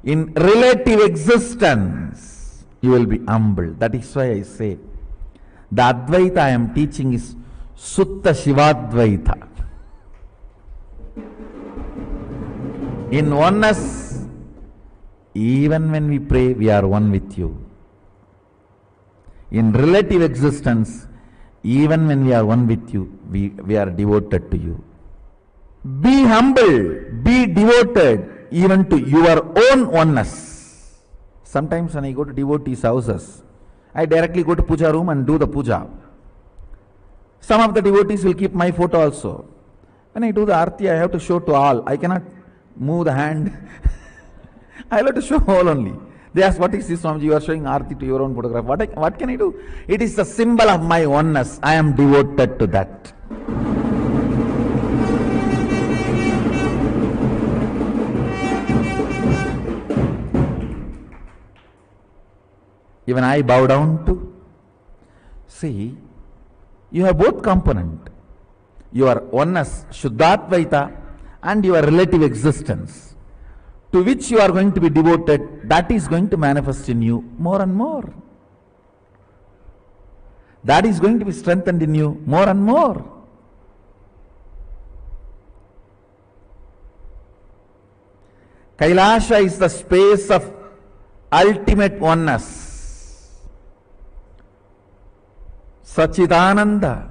In relative existence you will be humble. That is why I say the Advaita I am teaching is Sutta Shivadvaita. In oneness, even when we pray, we are one with you. In relative existence, even when we are one with you, we are devoted to you. Be humble, be devoted even to your own oneness. Sometimes when I go to devotees' houses, I directly go to puja room and do the puja. Some of the devotees will keep my photo also. When I do the arti, I have to show to all. I cannot move the hand. I have to show all only. They ask, what is this, Swamiji? You are showing arti to your own photograph. What can I do? It is the symbol of my oneness. I am devoted to that. Even I bow down to. See, you have both component. Your oneness, Shuddhadvaita, and your relative existence, to which you are going to be devoted, that is going to manifest in you more and more. That is going to be strengthened in you more and more. Kailasha is the space of ultimate oneness. Sachidananda,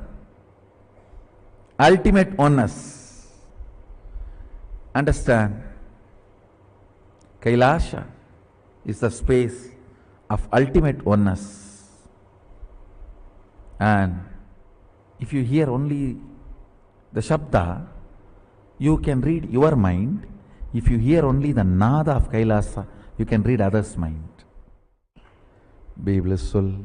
ultimate oneness. Understand? Kailasha is the space of ultimate oneness. And if you hear only the Shabda, you can read your mind. If you hear only the Nada of Kailasa, you can read others' mind. Be blissful.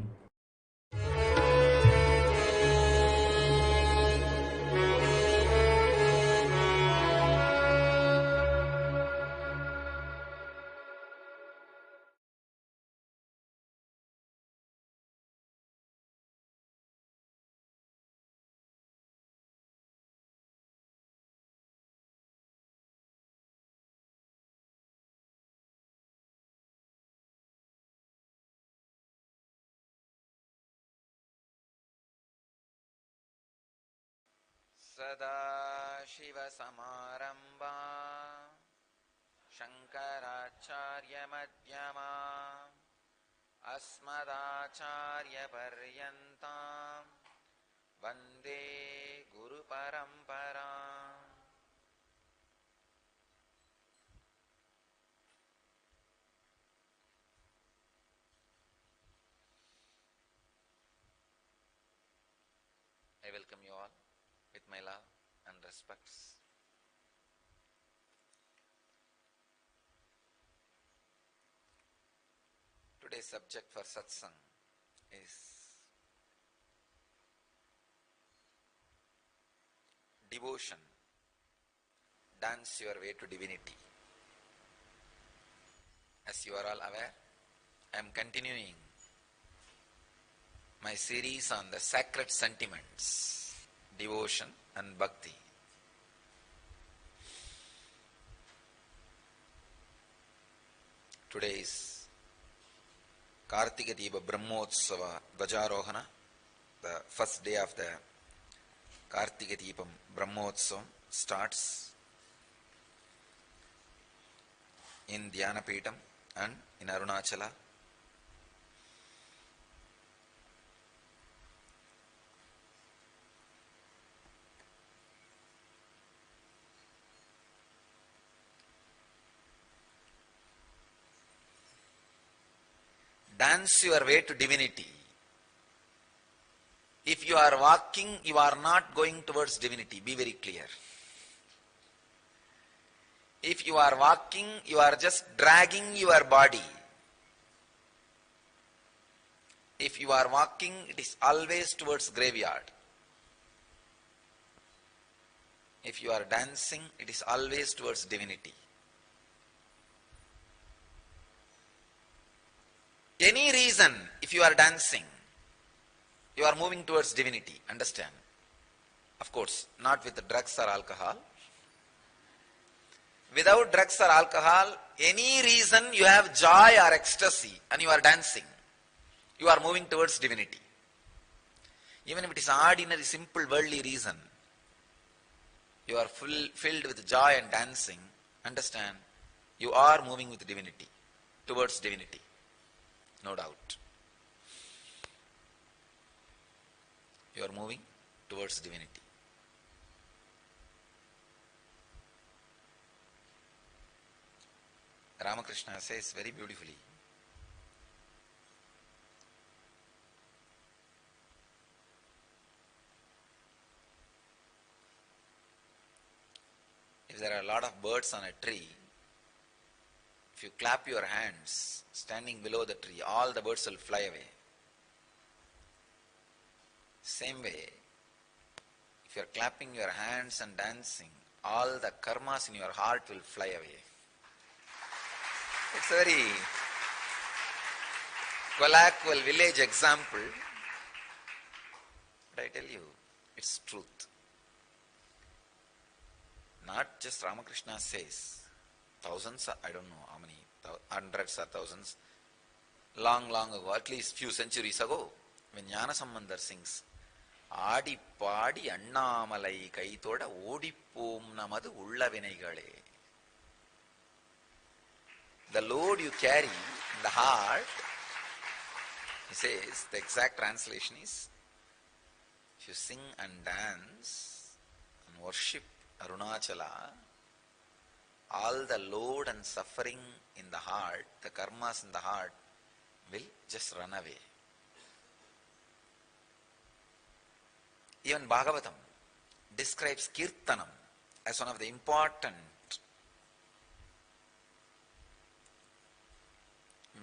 Sadashivasamarambha Shankaracharya-madhyama Asmadacharya-paryantam Vande Guru-paramparam. I welcome you all with my love and respects. Today's subject for satsang is devotion. Dance your way to divinity. As you are all aware, I am continuing my series on the sacred sentiments, devotion and bhakti. Today is Kartika Deepa Brahmotsava Dvajarohana, the first day of the Kartika Deepam Brahmotsavam starts in Dhyanapeetham and in Arunachala. Dance your way to divinity. If you are walking, you are not going towards divinity. Be very clear. If you are walking, you are just dragging your body. If you are walking, it is always towards graveyard. If you are dancing, it is always towards divinity. Any reason, if you are dancing, you are moving towards divinity. Understand? Of course, not with drugs or alcohol. Without drugs or alcohol, any reason you have joy or ecstasy and you are dancing, you are moving towards divinity. Even if it is ordinary, simple, worldly reason, you are filled with joy and dancing, understand, you are moving with divinity, towards divinity. No doubt. You are moving towards divinity. Ramakrishna says very beautifully, if there are a lot of birds on a tree, if you clap your hands standing below the tree, all the birds will fly away. Same way, if you are clapping your hands and dancing, all the karmas in your heart will fly away. It's a very colloquial village example, but I tell you, it's truth. Not just Ramakrishna says, thousands, I don't know how many, hundreds or thousands, long ago, at least few centuries ago, when Jnana Sambandar sings, Adi Padi Annamalai Kaitoda Odipom Namadu Ulla Vinagale. The load you carry in the heart, he says, the exact translation is, if you sing and dance and worship Arunachala, all the load and suffering in the heart, the karmas in the heart, will just run away. Even Bhagavatam describes Kirtanam as one of the important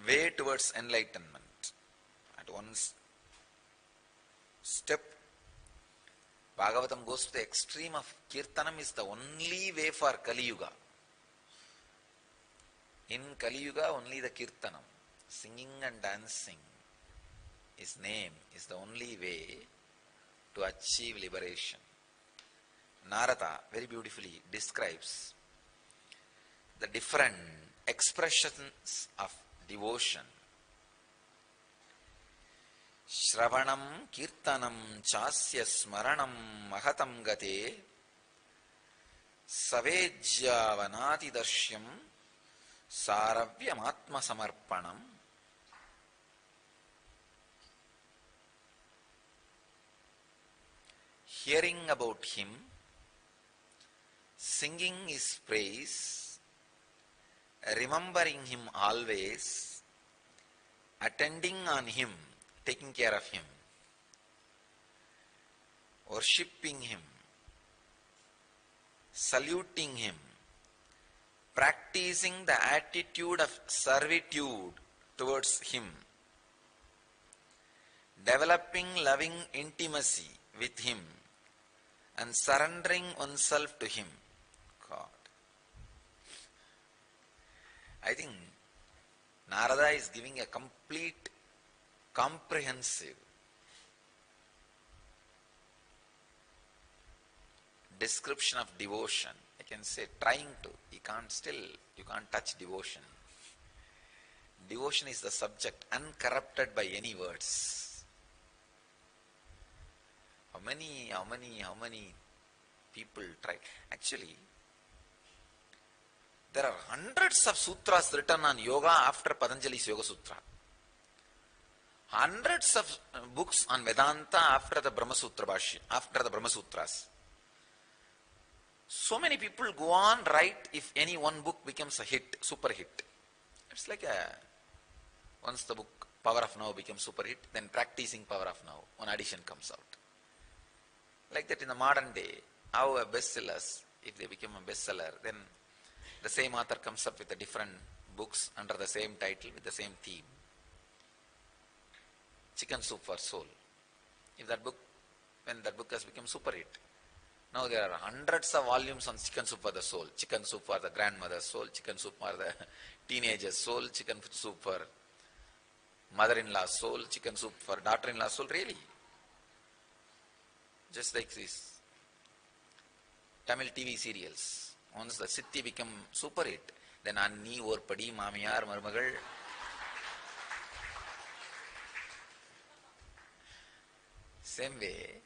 way towards enlightenment. At one step, Bhagavatam goes to the extreme of Kirtanam is the only way for Kali Yuga. In Kali Yuga, only the Kirtanam, singing and dancing, his name is the only way to achieve liberation. Narada very beautifully describes the different expressions of devotion. Shravanam kirtanam chasya smaranam mahatam gate savejyavanati darshyam saravyam atma samarpanam. Hearing about him, singing his praise, remembering him always, attending on him, taking care of him, worshipping him, saluting him, practicing the attitude of servitude towards him, developing loving intimacy with him, and surrendering oneself to him. God. I think Narada is giving a complete, comprehensive description of devotion. I can say trying to. You can't touch devotion. Devotion is the subject, uncorrupted by any words. How many people try? Actually, there are hundreds of sutras written on yoga after Patanjali's Yoga Sutra. Hundreds of books on Vedanta after the Brahma Sutra Bhashya, after the Brahma Sutras. So many people go on write if any one book becomes a hit, super hit. It's like once the book Power of Now becomes super hit, then Practicing Power of Now, one edition comes out. Like that in the modern day, how a bestsellers, if they become a bestseller, then the same author comes up with a different books under the same title with the same theme. Chicken Soup for Soul. If that book, when that book has become super hit, now there are hundreds of volumes on Chicken Soup for the Soul, Chicken Soup for the grandmother's soul, Chicken Soup for the teenager's soul, Chicken Soup for mother-in-law's soul, Chicken Soup for daughter-in-law's soul, really. Just like this Tamil TV serials. Once the Siddhi become super hit, then Anni, Orpadi, Mamiyar, Marmagal. Same way,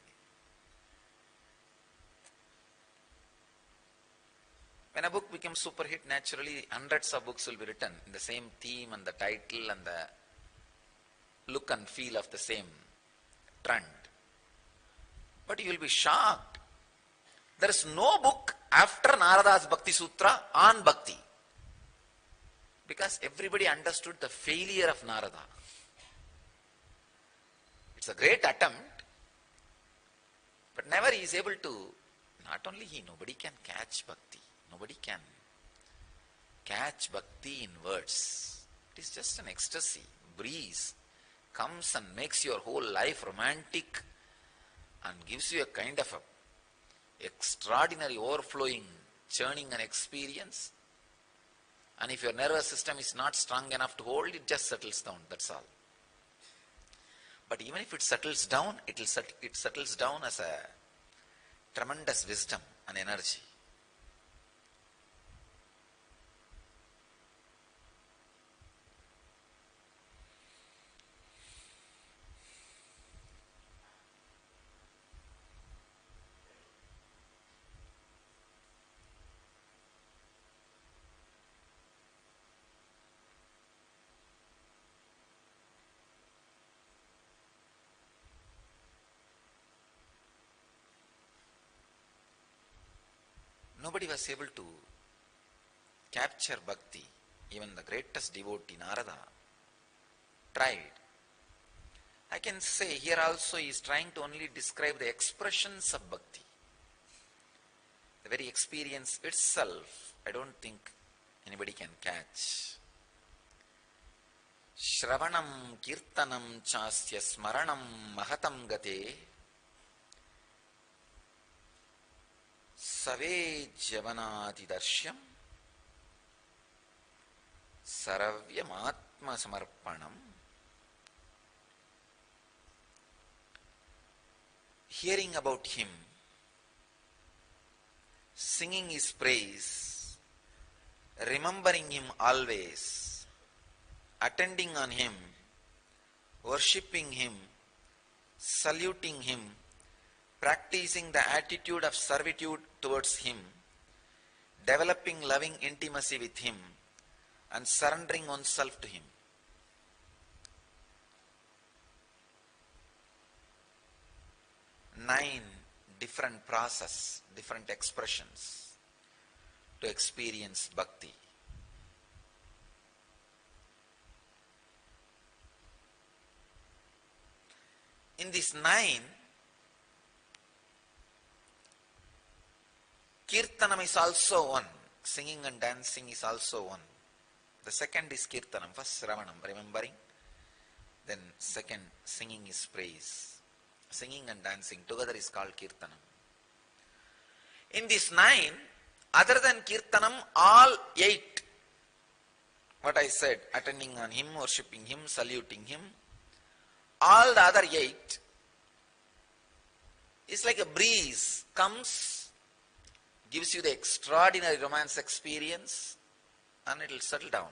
when a book becomes super hit, naturally hundreds of books will be written in the same theme and the title and the look and feel of the same trend. But you will be shocked. There is no book after Narada's Bhakti Sutra on Bhakti. Because everybody understood the failure of Narada. It's a great attempt, but never he is able to, not only he, nobody can catch Bhakti. Nobody can catch bhakti in words. It is just an ecstasy, breeze, comes and makes your whole life romantic and gives you a kind of a extraordinary overflowing, churning and experience. And if your nervous system is not strong enough to hold, it just settles down, that's all. But even if it settles down, it settles down as a tremendous wisdom and energy. Nobody was able to capture bhakti. Even the greatest devotee, Narada, tried. I can say here also he is trying to only describe the expressions of bhakti. The very experience itself, I don't think anybody can catch. Shravanam kirtanam chasya smaranam mahatam gate Save javanati darsyam saravyam atma samarpanam. Hearing about him, singing his praise, remembering him always, attending on him, worshipping him, saluting him, practicing the attitude of servitude towards him, developing loving intimacy with him, and surrendering oneself to him. Nine different process, different expressions to experience bhakti. In these nine, Kirtanam is also one. Singing and dancing is also one. The second is Kirtanam. First Sravanam, remembering. Then second, singing is praise. Singing and dancing together is called Kirtanam. In these nine, other than Kirtanam, all 8, what I said, attending on him, worshipping him, saluting him, all the other 8 is like a breeze, comes, gives you the extraordinary romance experience, and it will settle down.